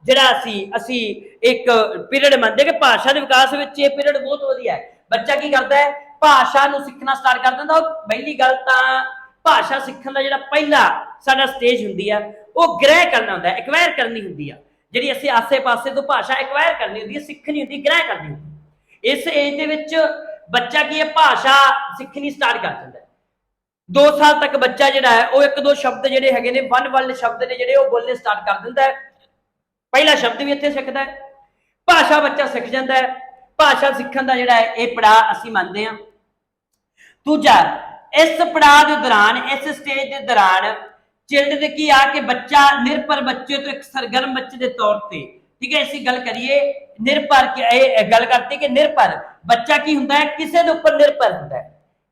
ਜਿਹੜਾ ਅਸੀਂ ਇੱਕ ਪੀਰੀਅਡ ਮੰਨਦੇ ਕਿ ਭਾਸ਼ਾ ਦੇ ਵਿਕਾਸ ਵਿੱਚ ਇਹ ਪੀਰੀਅਡ ਬਹੁਤ ਵਧੀਆ ਹੈ। ਬੱਚਾ ਕੀ ਕਰਦਾ ਹੈ? ਭਾਸ਼ਾ ਨੂੰ ਸਿੱਖਣਾ ਸਟਾਰਟ ਕਰ ਦਿੰਦਾ। ਪਹਿਲੀ ਗੱਲ ਤਾਂ ਭਾਸ਼ਾ ਸਿੱਖਣ ਦਾ ਜਿਹੜਾ ਪਹਿਲਾ ਸਾਡਾ ਸਟੇਜ ਹੁੰਦੀ ਆ ਉਹ ਗ੍ਰਹਿ ਕਰਨਾ ਹੁੰਦਾ, ਐਕਵਾਇਰ ਕਰਨੀ ਹੁੰਦੀ ਆ। ਜਿਹੜੀ ਅਸੀਂ ਆਸੇ-ਪਾਸੇ ਤੋਂ ਭਾਸ਼ਾ ਐਕਵਾਇਰ ਕਰਨੀ ਹੁੰਦੀ ਹੈ, ਸਿੱਖਣੀ ਹੁੰਦੀ, ਗ੍ਰਹਿ ਕਰਨੀ ਹੁੰਦੀ। ਇਸ ਏਜ ਦੇ ਵਿੱਚ ਬੱਚਾ ਕੀ ਹੈ? ਭਾਸ਼ਾ ਸਿੱਖਣੀ ਸਟਾਰਟ ਕਰ ਦਿੰਦਾ। 2 ਸਾਲ ਤੱਕ ਬੱਚਾ ਜਿਹੜਾ ਹੈ ਉਹ 1-2 ਸ਼ਬਦ ਜਿਹੜੇ ਹੈਗੇ ਨੇ, ਵਨ ਵਰਲਡ ਸ਼ਬਦ ਨੇ ਜਿਹੜੇ, ਉਹ ਬੋਲਣੇ ਸਟਾਰਟ ਕਰ ਦਿੰਦਾ ਹੈ। ਪਹਿਲਾ ਸ਼ਬਦ ਵੀ ਇੱਥੇ ਸਿੱਖਦਾ ਹੈ, ਭਾਸ਼ਾ ਬੱਚਾ ਸਿੱਖ ਜਾਂਦਾ ਹੈ। ਭਾਸ਼ਾ ਸਿੱਖਣ ਦਾ ਜਿਹੜਾ ਹੈ ਇਹ ਪੜਾਅ ਅਸੀਂ ਮੰਨਦੇ ਹਾਂ। ਦੂਜਾ, ਇਸ ਪੜਾਅ ਦੇ ਦੌਰਾਨ, ਇਸ ਸਟੇਜ ਦੇ ਦੌਰਾਨ ਚਿਲਡ ਦੇ ਕੀ ਆ ਕਿ ਬੱਚਾ ਨਿਰਭਰ ਬੱਚੇ ਤੋਂ ਇੱਕ ਸਰਗਰਮ ਬੱਚੇ ਦੇ ਤੌਰ ਤੇ, ਠੀਕ ਹੈ, ਅਸੀਂ ਗੱਲ ਕਰੀਏ ਨਿਰਭਰ, ਇਹ ਗੱਲ ਕਰਤੀ ਕਿ ਨਿਰਭਰ ਬੱਚਾ ਕੀ ਹੁੰਦਾ ਹੈ? ਕਿਸੇ ਦੇ ਉੱਪਰ ਨਿਰਭਰ ਹੁੰਦਾ ਹੈ,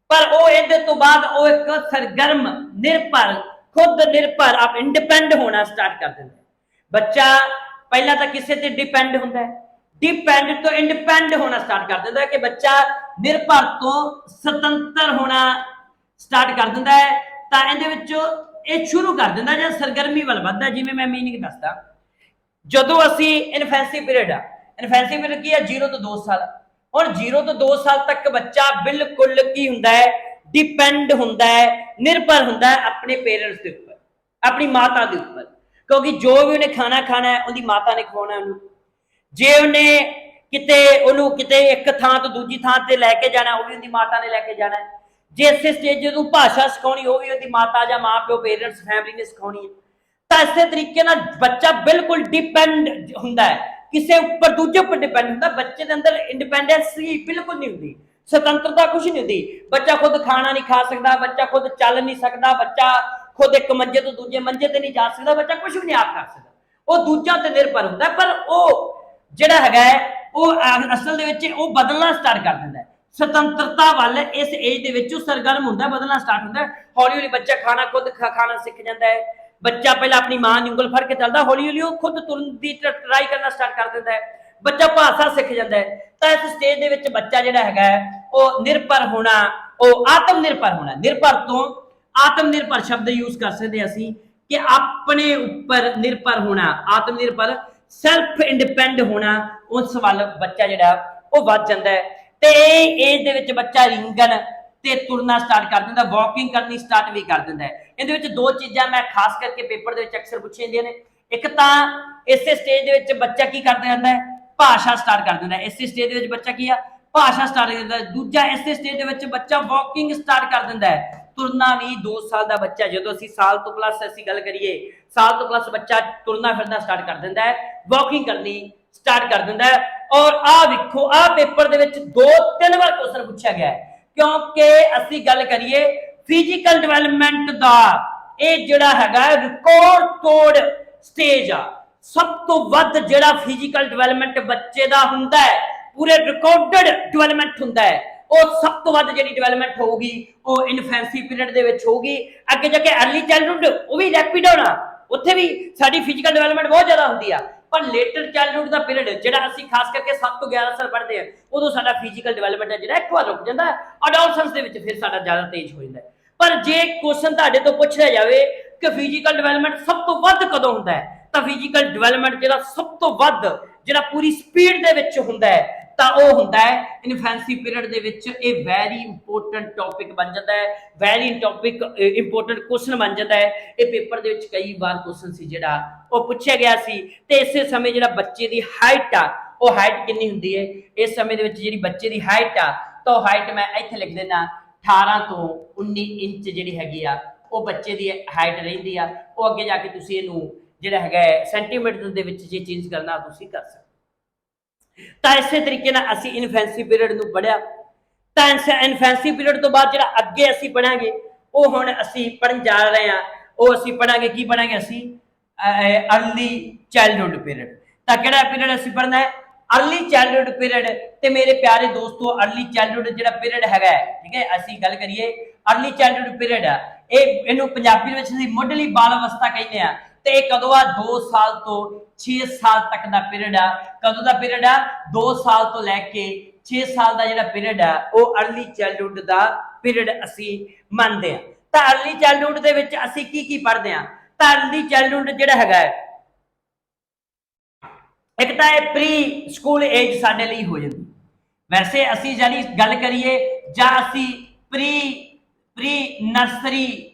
ਪਰ ਉਹ ਇਹਦੇ ਤੋਂ ਬਾਅਦ ਉਹ ਇੱਕ ਸਰਗਰਮ, ਨਿਰਭਰ, ਖੁਦ ਨਿਰਭਰ, ਆਪ ਇੰਡੀਪੈਂਡ ਹੋਣਾ ਸਟਾਰਟ ਕਰ ਦਿੰਦਾ। ਬੱਚਾ ਪਹਿਲਾਂ ਤਾਂ ਕਿਸੇ ਤੇ ਡਿਪੈਂਡ ਹੁੰਦਾ ਹੈ, ਡਿਪੈਂਡ ਤੋਂ ਇੰਡੀਪੈਂਡ ਹੋਣਾ ਸਟਾਰਟ ਕਰ ਦਿੰਦਾ ਹੈ ਕਿ ਬੱਚਾ ਨਿਰਭਰ ਤੋਂ ਸੁਤੰਤਰ ਹੋਣਾ ਸਟਾਰਟ ਕਰ ਦਿੰਦਾ ਹੈ। ਤਾਂ ਇਹਦੇ ਵਿੱਚ ਇਹ ਸ਼ੁਰੂ ਕਰ ਦਿੰਦਾ ਜਾਂ ਸਰਗਰਮੀ ਵੱਲ ਵੱਧਦਾ। ਜਿਵੇਂ ਮੈਂ ਮੀਨਿੰਗ ਦੱਸਦਾ, ਜਦੋਂ ਅਸੀਂ ਇਨਫੈਂਸੀ ਪੀਰੀਅਡ ਆ, ਇਨਫੈਂਸੀ ਪੀਰੀਅਡ ਕੀ ਹੈ? 0 ਤੋਂ 2 ਸਾਲ। ਹੁਣ 0 ਤੋਂ 2 ਸਾਲ ਤੱਕ ਬੱਚਾ ਬਿਲਕੁਲ ਕੀ ਹੁੰਦਾ ਹੈ? ਡਿਪੈਂਡ ਹੁੰਦਾ ਹੈ, ਨਿਰਭਰ ਹੁੰਦਾ ਹੈ ਆਪਣੇ ਪੇਰੈਂਟਸ ਦੇ ਉੱਪਰ, ਆਪਣੀ ਮਾਤਾ ਦੇ ਉੱਪਰ। ਕਿਉਂਕਿ ਜੋ ਵੀ ਉਹਨੇ ਖਾਣਾ ਹੈ ਉਹਦੀ ਮਾਤਾ ਨੇ ਖਵਾਉਣਾ ਉਹਨੂੰ। ਜੇ ਉਹਨੇ ਉਹਨੂੰ ਕਿਤੇ ਇੱਕ ਥਾਂ ਤੋਂ ਦੂਜੀ ਥਾਂ ਤੇ ਲੈ ਕੇ ਜਾਣਾ, ਉਹ ਵੀ ਉਹਦੀ ਮਾਤਾ ਨੇ ਲੈ ਕੇ ਜਾਣਾ। ਜੇ ਇਸੇ ਸਟੇਜ ਜਦੋਂ ਭਾਸ਼ਾ ਸਿਖਾਉਣੀ, ਉਹ ਵੀ ਉਹਦੀ ਮਾਤਾ ਜਾਂ ਮਾਂ ਪਿਓ, ਪੇਰੈਂਟਸ, ਫੈਮਿਲੀ ਨੇ ਸਿਖਾਉਣੀ ਹੈ। ਤਾਂ ਇਸੇ ਤਰੀਕੇ ਨਾਲ ਬੱਚਾ ਬਿਲਕੁਲ ਡਿਪੈਂਡ ਹੁੰਦਾ ਹੈ, ਕਿਸੇ ਉੱਪਰ, ਦੂਜੇ ਉੱਪਰ ਡਿਪੈਂਡ ਹੁੰਦਾ। ਬੱਚੇ ਦੇ ਅੰਦਰ ਇੰਡੀਪੈਂਡੈਂਸੀ ਬਿਲਕੁਲ ਨਹੀਂ ਹੁੰਦੀ, ਸੁਤੰਤਰਤਾ ਕੁਝ ਨਹੀਂ ਹੁੰਦੀ। ਬੱਚਾ ਖੁਦ ਖਾਣਾ ਨਹੀਂ ਖਾ ਸਕਦਾ, ਬੱਚਾ ਖੁਦ ਚੱਲ ਨਹੀਂ ਸਕਦਾ, ਬੱਚਾ ਖੁਦ ਇੱਕ ਮੰਜੇ ਤੋਂ ਦੂਜੇ ਮੰਜੇ ਤੇ ਨਹੀਂ ਜਾ ਸਕਦਾ, ਬੱਚਾ ਕੁਝ ਵੀ ਨਹੀਂ ਆਪ ਕਰ ਸਕਦਾ। ਉਹ ਦੂਜਿਆਂ ਤੇ ਨਿਰਭਰ ਹੁੰਦਾ ਹੈ, ਪਰ ਉਹ ਜਿਹੜਾ ਹੈਗਾ ਉਹ ਅਸਲ ਦੇ ਵਿੱਚ ਉਹ ਬਦਲਣਾ ਸਟਾਰਟ ਕਰ ਦਿੰਦਾ ਹੈ। ਸੁਤੰਤਰਤਾ ਵੱਲ ਇਸ ਏਜ ਦੇ ਵਿੱਚ ਉਹ ਸਰਗਰਮ ਹੁੰਦਾ, ਬਦਲਣਾ ਸਟਾਰਟ ਹੁੰਦਾ। ਹੌਲੀ ਹੌਲੀ ਬੱਚਾ ਖਾਣਾ ਖੁਦ ਖਾਣਾ ਸਿੱਖ ਜਾਂਦਾ ਹੈ। ਬੱਚਾ ਪਹਿਲਾਂ ਆਪਣੀ ਮਾਂ ਦੀ ਉਂਗਲ ਫੜ ਕੇ ਚੱਲਦਾ, ਹੌਲੀ ਹੌਲੀ ਉਹ ਖੁਦ ਤੁਰਨ ਦੀ ਟਰਾਈ ਕਰਨਾ ਸਟਾਰਟ ਕਰ ਦਿੰਦਾ ਹੈ। ਬੱਚਾ ਭਾਸ਼ਾ ਸਿੱਖ ਜਾਂਦਾ ਹੈ। ਤਾਂ ਇਸ ਸਟੇਜ ਦੇ ਵਿੱਚ ਬੱਚਾ ਜਿਹੜਾ ਹੈਗਾ ਉਹ ਨਿਰਭਰ ਹੋਣਾ, ਉਹ ਆਤਮ ਨਿਰਭਰ ਹੋਣਾ, ਨਿਰਭਰ ਤੋਂ ਆਤਮ ਨਿਰਭਰ ਸ਼ਬਦ ਯੂਜ਼ ਕਰ ਸਕਦੇ ਅਸੀਂ ਕਿ ਆਪਣੇ ਉੱਪਰ ਨਿਰਭਰ ਹੋਣਾ, ਆਤਮ ਨਿਰਭਰ, ਸੈਲਫ ਇੰਡੀਪੈਂਡ ਹੋਣਾ, ਉਸ ਵੱਲ ਬੱਚਾ ਜਿਹੜਾ ਉਹ ਵੱਧ ਜਾਂਦਾ ਹੈ। ਤੇ ਇਹ ਏਜ ਦੇ ਵਿੱਚ ਬੱਚਾ ਰਿੰਗਣ ਤੇ ਤੁਰਨਾ ਸਟਾਰਟ ਕਰ ਦਿੰਦਾ, ਵਾਕਿੰਗ ਕਰਨੀ ਸਟਾਰਟ ਵੀ ਕਰ ਦਿੰਦਾ ਹੈ। ਇਹਦੇ ਵਿੱਚ ਦੋ ਚੀਜ਼ਾਂ ਮੈਂ ਖਾਸ ਕਰਕੇ ਪੇਪਰ ਦੇ ਵਿੱਚ ਅਕਸਰ ਪੁੱਛੀ ਜਾਂਦੀਆਂ ਨੇ। ਇੱਕ ਤਾਂ ਇਸੇ ਸਟੇਜ ਦੇ ਵਿੱਚ ਬੱਚਾ ਕੀ ਕਰਦਾ ਜਾਂਦਾ ਹੈ, ਭਾਸ਼ਾ ਸਟਾਰਟ ਕਰ ਦਿੰਦਾ। ਇਸੇ ਸਟੇਜ ਦੇ ਵਿੱਚ ਬੱਚਾ ਕੀ ਆ, ਭਾਸ਼ਾ ਸਟਾਰਟ ਕਰ ਦਿੰਦਾ। ਦੂਜਾ ਇਸੇ ਸਟੇਜ ਦੇ ਵਿੱਚ ਬੱਚਾ ਵਾਕਿੰਗ ਸਟਾਰਟ ਕਰ ਦਿੰਦਾ ਹੈ, ਤੁਰਨਾ ਵੀ। 2 ਸਾਲ ਦਾ ਬੱਚਾ, ਜਦੋਂ ਅਸੀਂ ਸਾਲ ਤੋਂ ਪਲੱਸ ਅਸੀਂ ਗੱਲ ਕਰੀਏ, ਸਾਲ ਤੋਂ ਪਲੱਸ ਬੱਚਾ ਤੁਰਨਾ ਫਿਰਨਾ ਸਟਾਰਟ ਕਰ ਦਿੰਦਾ ਹੈ, ਵਾਕਿੰਗ ਕਰਨੀ ਸਟਾਰਟ ਕਰ ਦਿੰਦਾ ਹੈ। ਔਰ ਆਹ ਵੇਖੋ, ਆਹ ਪੇਪਰ ਦੇ ਵਿੱਚ 2-3 ਵਾਰ ਕੁਐਸਚਨ ਪੁੱਛਿਆ ਗਿਆ ਹੈ, ਕਿਉਂਕਿ ਅਸੀਂ ਗੱਲ ਕਰੀਏ ਫਿਜ਼ੀਕਲ ਡਿਵੈਲਪਮੈਂਟ ਦਾ, ਇਹ ਜਿਹੜਾ ਹੈਗਾ ਰਿਕਾਰਡ ਤੋੜ ਸਟੇਜ ਆ। ਸਭ ਤੋਂ ਵੱਧ ਜਿਹੜਾ ਫਿਜ਼ੀਕਲ ਡਿਵੈਲਪਮੈਂਟ ਬੱਚੇ ਦਾ ਹੁੰਦਾ ਹੈ, ਪੂਰੇ ਰਿਕਾਰਡਡ ਡਿਵੈਲਪਮੈਂਟ ਹੁੰਦਾ ਹੈ, ਉਹ ਸਭ ਤੋਂ ਵੱਧ ਜਿਹੜੀ ਡਿਵੈਲਪਮੈਂਟ ਹੋਊਗੀ ਉਹ ਇਨਫੈਂਸੀ ਪੀਰੀਅਡ ਦੇ ਵਿੱਚ ਹੋਊਗੀ। ਅੱਗੇ ਜਾ ਕੇ ਅਰਲੀ ਚਾਈਲਡਹੁੱਡ ਉਹ ਵੀ ਰੈਪਿਡ ਹੋਣਾ, ਉੱਥੇ ਵੀ ਸਾਡੀ ਫਿਜ਼ੀਕਲ ਡਿਵੈਲਪਮੈਂਟ ਬਹੁਤ ਜ਼ਿਆਦਾ ਹੁੰਦੀ ਆ। ਪਰ ਲੇਟਰ ਚਾਈਲਡਹੁੱਡ ਦਾ ਪੀਰੀਅਡ ਜਿਹੜਾ ਅਸੀਂ ਖਾਸ ਕਰਕੇ 7 ਤੋਂ 11 ਸਾਲ ਪੜ੍ਹਦੇ ਆ, ਉਦੋਂ ਸਾਡਾ ਫਿਜ਼ੀਕਲ ਡਿਵੈਲਪਮੈਂਟ ਹੈ ਜਿਹੜਾ ਇੱਕ ਵਾਰ ਰੁਕ ਜਾਂਦਾ ਹੈ। ਅਡੋਲਸੈਂਸ ਦੇ ਵਿੱਚ ਫਿਰ ਸਾਡਾ ਜ਼ਿਆਦਾ ਤੇਜ਼ ਹੋ ਜਾਂਦਾ ਹੈ। ਪਰ ਜੇ ਕੁਐਸਚਨ ਤੁਹਾਡੇ ਤੋਂ ਪੁੱਛਿਆ ਜਾਵੇ ਕਿ ਫਿਜ਼ੀਕਲ ਡਿਵੈਲਪਮੈਂਟ ਸਭ ਤੋਂ ਵੱਧ ਕਦੋਂ ਹੁੰਦਾ ਹੈ, ਤਾਂ ਫਿਜ਼ੀਕਲ ਡਿਵੈਲਪਮੈਂਟ ਜਿਹੜਾ ਸਭ ਤੋਂ ਵੱਧ ਜਿਹੜਾ ਪੂਰੀ ਸਪੀਡ ਦੇ ਵਿੱਚ ਹੁੰਦਾ ਹੈ, ਤਾਂ ਉਹ ਹੁੰਦਾ ਹੈ ਇਨਫੈਂਸੀ ਪੀਰੀਅਡ ਦੇ ਵਿੱਚ। ਇਹ ਵੈਰੀ ਇੰਪੋਰਟੈਂਟ ਟੌਪਿਕ ਬਣ ਜਾਂਦਾ ਹੈ, ਵੈਰੀ ਇੰਪੋਰਟੈਂਟ ਕੁਐਸਚਨ ਬਣ ਜਾਂਦਾ ਹੈ। ਇਹ ਪੇਪਰ ਦੇ ਵਿੱਚ ਕਈ ਵਾਰ ਕੁਐਸਚਨ ਸੀ ਜਿਹੜਾ ਉਹ ਪੁੱਛਿਆ ਗਿਆ ਸੀ। ਤੇ ਇਸੇ ਸਮੇਂ ਜਿਹੜਾ ਬੱਚੇ ਦੀ ਹਾਈਟ ਆ, ਉਹ ਹਾਈਟ ਕਿੰਨੀ ਹੁੰਦੀ ਹੈ ਇਸ ਸਮੇਂ ਦੇ ਵਿੱਚ, ਜਿਹੜੀ ਬੱਚੇ ਦੀ ਹਾਈਟ ਆ, ਤਾਂ ਉਹ ਹਾਈਟ ਮੈਂ ਇੱਥੇ ਲਿਖ ਦੇਣਾ 18 ਤੋਂ 19 ਇੰਚ ਜਿਹੜੀ ਹੈਗੀ ਆ, ਉਹ ਬੱਚੇ ਦੀ ਹਾਈਟ ਰਹਿੰਦੀ ਆ। ਉਹ ਅੱਗੇ ਜਾ ਕੇ ਤੁਸੀਂ ਇਹਨੂੰ ਜਿਹੜਾ ਹੈਗਾ ਸੈਂਟੀਮੀਟਰ ਦੇ ਵਿੱਚ ਜੇ ਚੇਂਜ ਕਰਨਾ ਤੁਸੀਂ ਕਰ ਸਕਦੇ। ਤਾਂ ਇਸੇ ਤਰੀਕੇ ਨਾਲ ਅਸੀਂ ਇਨਫੈਂਸੀ ਪੀਰੀਅਡ ਨੂੰ ਪੜ੍ਹਿਆ। ਤਾਂ ਇਨਫੈਂਸੀ ਪੀਰੀਅਡ ਤੋਂ ਬਾਅਦ ਜਿਹੜਾ ਅੱਗੇ ਅਸੀਂ ਪੜਾਂਗੇ, ਉਹ ਹੁਣ ਅਸੀਂ ਪੜ੍ਹਨ ਜਾ ਰਹੇ ਹਾਂ, ਉਹ ਅਸੀਂ ਪੜਾਂਗੇ, ਕੀ ਪੜਾਂਗੇ ਅਸੀਂ, ਅਰਲੀ ਚਾਈਲਡਹੁੱਡ ਪੀਰੀਅਡ। ਤਾਂ ਕਿਹੜਾ ਪੀਰੀਅਡ ਅਸੀਂ ਪੜ੍ਹਨਾ ਹੈ, ਅਰਲੀ ਚਾਈਲਡਹੁੱਡ ਪੀਰੀਅਡ। ਤੇ ਮੇਰੇ ਪਿਆਰੇ ਦੋਸਤੋ, ਅਰਲੀ ਚਾਈਲਡਹੁੱਡ ਜਿਹੜਾ ਪੀਰੀਅਡ ਹੈਗਾ, ਠੀਕ ਹੈ, ਅਸੀਂ ਗੱਲ ਕਰੀਏ ਅਰਲੀ ਚਾਈਲਡਹੁੱਡ ਪੀਰੀਅਡ ਆ, ਇਹਨੂੰ ਪੰਜਾਬੀ ਵਿੱਚ ਅਸੀਂ ਮੁੱਢਲੀ ਬਾਲ ਅਵਸਥਾ ਕਹਿੰਦੇ ਆ। ਤੇ ਇਹ ਕਦੋਂ ਆ, 2 ਸਾਲ ਤੋਂ 6 ਸਾਲ ਤੱਕ ਦਾ ਪੀਰੀਅਡ ਆ। ਕਦੋਂ ਦਾ ਪੀਰੀਅਡ ਆ, 2 ਸਾਲ ਤੋਂ ਲੈ ਕੇ 6 ਸਾਲ ਦਾ ਜਿਹੜਾ ਪੀਰੀਅਡ ਆ, ਉਹ ਅਰਲੀ ਚਾਈਲਡਹੁੱਡ ਦਾ ਪੀਰੀਅਡ ਅਸੀਂ ਮੰਨਦੇ ਆ। ਤਾਂ ਅਰਲੀ ਚਾਈਲਡਹੁੱਡ ਦੇ ਵਿੱਚ ਅਸੀਂ ਕੀ ਕੀ ਪੜ੍ਹਦੇ ਆ? ਤਾਂ ਅਰਲੀ ਚਾਈਲਡਹੁੱਡ ਜਿਹੜਾ ਹੈਗਾ, ਇੱਕ ਤਾਂ ਇਹ ਪ੍ਰੀ ਸਕੂਲ ਏਜ ਸਾਡੇ ਲਈ ਹੋ ਜਾਂਦੀ। ਵੈਸੇ ਅਸੀਂ ਜਿਹੜੀ ਗੱਲ ਕਰੀਏ, ਜਾਂ ਅਸੀਂ ਪ੍ਰੀ ਨਰਸਰੀ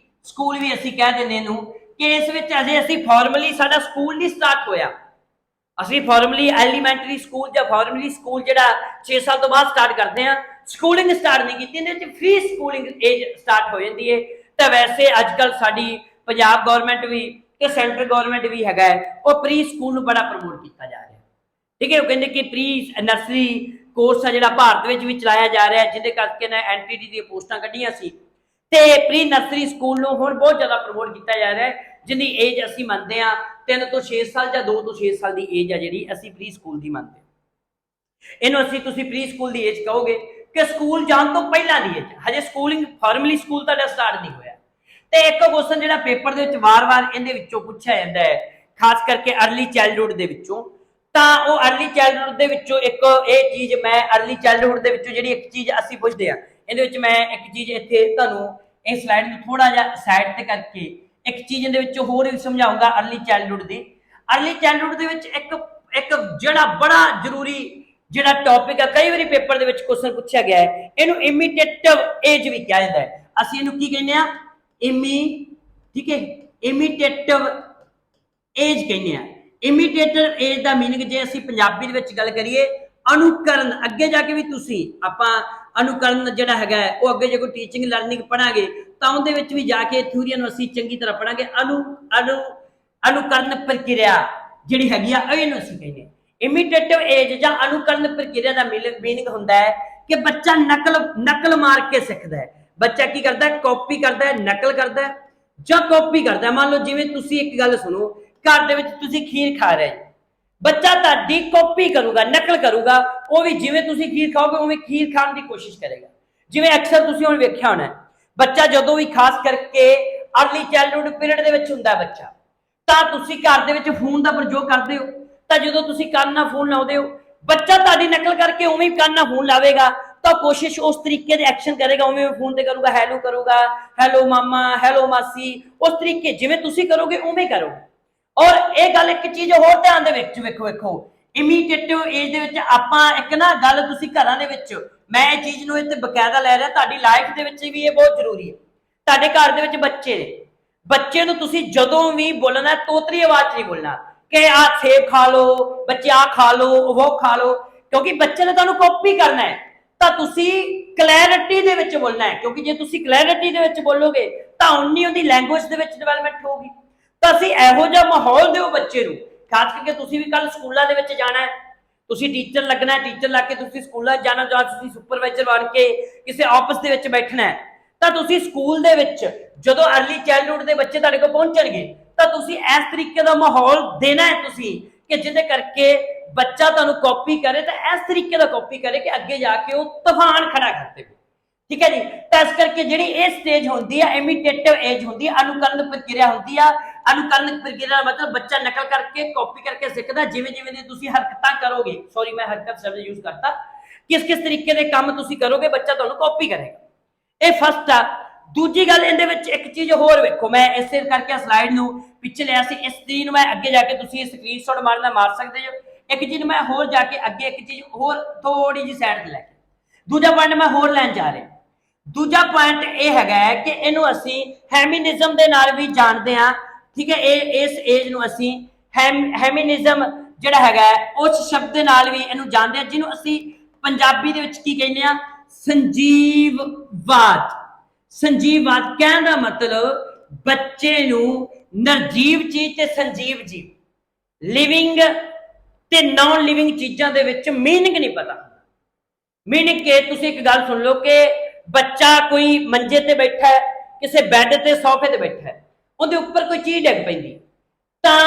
ਸਕੂਲ ਵੀ ਅਸੀਂ ਕਹਿ ਦਿੰਦੇ ਇਹਨੂੰ, ਕਿ ਇਸ ਵਿੱਚ ਅਜੇ ਅਸੀਂ ਫਾਰਮਲੀ ਸਾਡਾ ਸਕੂਲ ਨਹੀਂ ਸਟਾਰਟ ਹੋਇਆ। ਅਸੀਂ ਫਾਰਮਲੀ ਐਲੀਮੈਂਟਰੀ ਸਕੂਲ ਜਾਂ ਫਾਰਮਲੀ ਸਕੂਲ ਜਿਹੜਾ 6 ਸਾਲ ਤੋਂ ਬਾਅਦ ਸਟਾਰਟ ਕਰਦੇ ਆ, ਸਕੂਲਿੰਗ ਸਟਾਰਟ ਨਹੀਂ ਕੀਤੀ। ਇਹਦੇ ਵਿੱਚ ਫ੍ਰੀ ਸਕੂਲਿੰਗ ਏਜ ਸਟਾਰਟ ਹੋ ਜਾਂਦੀ ਹੈ। ਤਾਂ ਵੈਸੇ ਅੱਜ ਕੱਲ ਸਾਡੀ ਪੰਜਾਬ ਗੌਰਮੈਂਟ ਵੀ ਤੇ ਸੈਂਟਰ ਗੌਰਮੈਂਟ ਵੀ ਹੈਗਾ, ਉਹ ਪ੍ਰੀ ਸਕੂਲ ਨੂੰ ਬੜਾ ਪ੍ਰਮੋਟ ਕੀਤਾ ਜਾ ਰਿਹਾ, ਠੀਕ ਹੈ। ਉਹ ਕਹਿੰਦੇ ਕਿ ਪ੍ਰੀ ਨਰਸਰੀ ਕੋਰਸ ਆ ਜਿਹੜਾ ਭਾਰਤ ਵਿੱਚ ਵੀ ਚਲਾਇਆ ਜਾ ਰਿਹਾ, ਜਿਹਦੇ ਕਰਕੇ ਨਾ ਐਨਟੀਟੀ ਦੀਆਂ ਪੋਸਟਾਂ ਕੱਢੀਆਂ ਸੀ। ਤੇ ਪ੍ਰੀ ਨਰਸਰੀ ਸਕੂਲ ਨੂੰ ਹੁਣ ਬਹੁਤ ਜ਼ਿਆਦਾ ਪ੍ਰਮੋਟ ਕੀਤਾ ਜਾ ਰਿਹਾ ਹੈ, ਜਿਹਦੀ ਏਜ ਅਸੀਂ ਮੰਨਦੇ ਆ 3 ਤੋਂ 6 ਸਾਲ ਜਾਂ 2 ਤੋਂ 6 ਸਾਲ ਦੀ ਏਜ ਆ ਜਿਹੜੀ ਅਸੀਂ ਪ੍ਰੀ ਸਕੂਲ ਦੀ ਮੰਨਦੇ ਹਾਂ। ਇਹਨੂੰ ਅਸੀਂ ਤੁਸੀਂ ਪ੍ਰੀ ਸਕੂਲ ਦੀ ਏਜ ਕਹੋਗੇ ਕਿ ਸਕੂਲ ਜਾਣ ਤੋਂ ਪਹਿਲਾਂ ਦੀ ਏਜ, ਹਜੇ ਸਕੂਲਿੰਗ ਫਾਰਮਲੀ ਸਕੂਲ ਤੁਹਾਡਾ ਸਟਾਰਟ ਨਹੀਂ ਹੋਇਆ। ਤੇ ਇੱਕ ਕੁਐਸਚਨ ਜਿਹੜਾ ਪੇਪਰ ਦੇ ਵਿੱਚ ਵਾਰ-ਵਾਰ ਇਹਦੇ ਵਿੱਚੋਂ ਪੁੱਛਿਆ ਜਾਂਦਾ ਹੈ, ਖਾਸ ਕਰਕੇ ਅਰਲੀ ਚਾਈਲਡਹੁੱਡ ਦੇ ਵਿੱਚੋਂ, ਤਾਂ ਉਹ ਅਰਲੀ ਚਾਈਲਡਹੁੱਡ ਦੇ ਵਿੱਚੋਂ ਇੱਕ ਇਹ ਚੀਜ਼ ਮੈਂ ਅਰਲੀ ਚਾਈਲਡਹੁੱਡ ਦੇ ਵਿੱਚੋਂ ਜਿਹੜੀ ਇੱਕ ਚੀਜ਼ ਅਸੀਂ ਪੁੱਛਦੇ ਆ, ਇਹਦੇ ਵਿੱਚ ਮੈਂ ਇੱਕ ਚੀਜ਼ ਇੱਥੇ ਤੁਹਾਨੂੰ ਇਹ ਸਲਾਈਡ ਨੂੰ ਥੋੜਾ ਜਿਹਾ ਸਾਈਡ ਤੇ ਕਰਕੇ ਇੱਕ ਚੀਜ਼ ਇਹਦੇ ਵਿੱਚ ਹੋਰ ਵੀ ਸਮਝਾਉਂਗਾ ਅਰਲੀ ਚਾਈਲਡਹੁੱਡ ਦੀ। ਅਰਲੀ ਚਾਈਲਡਹੁੱਡ ਦੇ ਵਿੱਚ ਇੱਕ ਜਿਹੜਾ ਬੜਾ ਜ਼ਰੂਰੀ ਜਿਹੜਾ ਟੌਪਿਕ ਹੈ, ਕਈ ਵਾਰੀ ਪੇਪਰ ਦੇ ਵਿੱਚ ਕੁਐਸਚਨ ਪੁੱਛਿਆ ਗਿਆ ਹੈ, ਇਹਨੂੰ ਇਮੀਟੇਟਿਵ ਏਜ ਵੀ ਕਿਹਾ ਜਾਂਦਾ ਹੈ। ਅਸੀਂ ਇਹਨੂੰ ਕੀ ਕਹਿੰਦੇ ਆ, ਠੀਕ ਹੈ, ਇਮੀਟੇਟਿਵ ਏਜ ਕਹਿੰਦੇ ਆ। ਇਮੀਟੇਟਿਵ ਏਜ ਦਾ ਮੀਨਿੰਗ ਜੇ ਅਸੀਂ ਪੰਜਾਬੀ ਦੇ ਵਿੱਚ ਗੱਲ ਕਰੀਏ, ਅਨੁਕਰਨ। ਅੱਗੇ ਜਾ ਕੇ ਵੀ ਤੁਸੀਂ ਆਪਾਂ ਅਨੁਕਰਨ ਜਿਹੜਾ ਹੈਗਾ ਉਹ ਅੱਗੇ ਜੇ ਕੋਈ ਟੀਚਿੰਗ ਲਰਨਿੰਗ ਪੜਾਂਗੇ ਤਾਂ ਉਹਦੇ ਵਿੱਚ ਵੀ ਜਾ ਕੇ ਥਿਊਰੀਆਂ ਨੂੰ ਅਸੀਂ ਚੰਗੀ ਤਰ੍ਹਾਂ ਪੜਾਂਗੇ। ਅਨੁਕਰਨ ਪ੍ਰਕਿਰਿਆ ਜਿਹੜੀ ਹੈਗੀ ਆ, ਇਹਨੂੰ ਅਸੀਂ ਕਹਿੰਦੇ ਆ ਇਮੀਟੇਟਿਵ ਏਜ ਜਾਂ ਅਨੁਕਰਨ ਪ੍ਰਕਿਰਿਆ ਦਾ ਮੀਨਿੰਗ ਹੁੰਦਾ ਹੈ ਕਿ ਬੱਚਾ ਨਕਲ ਮਾਰ ਕੇ ਸਿੱਖਦਾ ਹੈ। ਬੱਚਾ ਕੀ ਕਰਦਾ ਹੈ, ਕਾਪੀ ਕਰਦਾ ਹੈ, ਨਕਲ ਕਰਦਾ ਹੈ ਜਾਂ ਕਾਪੀ ਕਰਦਾ ਹੈ। ਮੰਨ ਲਓ ਜਿਵੇਂ ਤੁਸੀਂ ਇੱਕ ਗੱਲ ਸੁਣੋ घर दे विच तुसीं खीर खा रहे हो, बच्चा तुहाडी कॉपी करूगा, नकल करूगा, वो भी जिवें तुसीं खीर खाओगे उवें खीर खाण की कोशिश करेगा। जिवें अक्सर तुसीं हुण वेखिया होना बच्चा जदों भी खास करके अर्ली चाइल्डहुड पीरियड दे विच हुंदा बच्चा, तां तुसीं घर दे विच फोन दा प्रयोग करदे हो, तां जदों तुसीं कंन नाल फोन लाउंदे हो बच्चा तुहाडी नकल करके उवें कंन नाल फोन लावेगा, तो कोशिश उस तरीके दे एक्शन करेगा, उवें फोन ते करूगा, करूगा, हैलो मामा, हैलो मासी, उस तरीके जिवें तुसीं करोगे उवें करोगे। और ये गल एक चीज होर ध्यान दे विच वेखो वेखो इमीटेटिव एज दे विच आपां एक ना गल तुसीं घरां दे विच, मैं इस चीज नूं इत्थे बकायदा लै रहा, तुहाडी लाइफ दे विच भी ये बहुत जरूरी है। तुहाडे घर दे विच बच्चे ने, बच्चे नूं तुसीं जदों भी बोलना तोतरी आवाज च नहीं बोलना कि आ सेब खा लो, बच्चे आ खा लो, वो खा लो, क्योंकि बच्चे ने तुहानूं कॉपी करना है, तो तुसीं क्लैरिटी दे विच बोलना है, क्योंकि जे तुसीं क्लैरिटी दे विच बोलोगे तो उन्नी उहदी लैंगुएज दे विच डेवलपमेंट होगी। तो असीं इहो जिहा माहौल दिओ बच्चे नूं, खास करके तुसीं भी कल स्कूलां दे विच जाना है, तुसीं टीचर लगना है, टीचर लग के तुसीं स्कूलां जाना, जां तुसीं सुपरवाइजर बन के किसी ऑफिस दे विच बैठना है, तो तुसीं स्कूल दे विच जदों अर्ली चाइल्डहुड दे बच्चे तुहाडे कोल पहुंचणगे तो तुसीं इस तरीके दा माहौल देना है तुसीं कि जिहदे करके बच्चा तुहानूं कॉपी करे तो इस तरीके दा कॉपी करे कि अगे जाके वो तूफान खड़ा कर दे। ठीक है जी। तो इस करके जिहड़ी ये स्टेज होंदी है इमीटेटिव एज होंदी है, अनुकरण प्रक्रिया होंदी है। अनुकरण प्रक्रिया मतलब बच्चा नकल करके कॉपी करके सीखदा, जिवें जिवें दी तुसीं हरकतां करोगे, सॉरी मैं हरकत शब्द यूज करता, किस किस तरीके दे काम तुसीं करोगे बच्चा तुहानूं कॉपी करेगा। ये फर्स्ट आ। दूजी गल इहदे विच एक चीज होर वेखो, मैं इसे करके स्लाइड नूं पिछे लिया सी, इस चीज नूं मैं अगे जाके तुसीं स्क्रीनशॉट मारना मार सकदे हो। एक चीज मैं होर जाके अगे एक चीज होर थोड़ी जी साइड ते लैके दूजा पॉइंट मैं होर लैन जा रहा। दूजा पॉइंट यह है कि इनू असी हैमिनिज्म के नाल भी जानते हैं। ठीक है, इस एज नू असी हैमिनिज्म जिहड़ा है उस शब्द के नाल भी इनू जानते हैं, जिन्हों असी पंजाबी दे विच की कहने आ संजीववाद। संजीववाद कहने का मतलब बच्चे नू निर्जीव चीज ते संजीव जीव लिविंग ते नॉन लिविंग चीज़ों दे विच मीनिंग नहीं पता। मीनिंग के तुसीं एक गल सुन लो कि बच्चा कोई मंजे ते बैठा है, किसी बैड ते सोफे ते बैठा है, उहदे उपर कोई चीज डिग पैंदी तां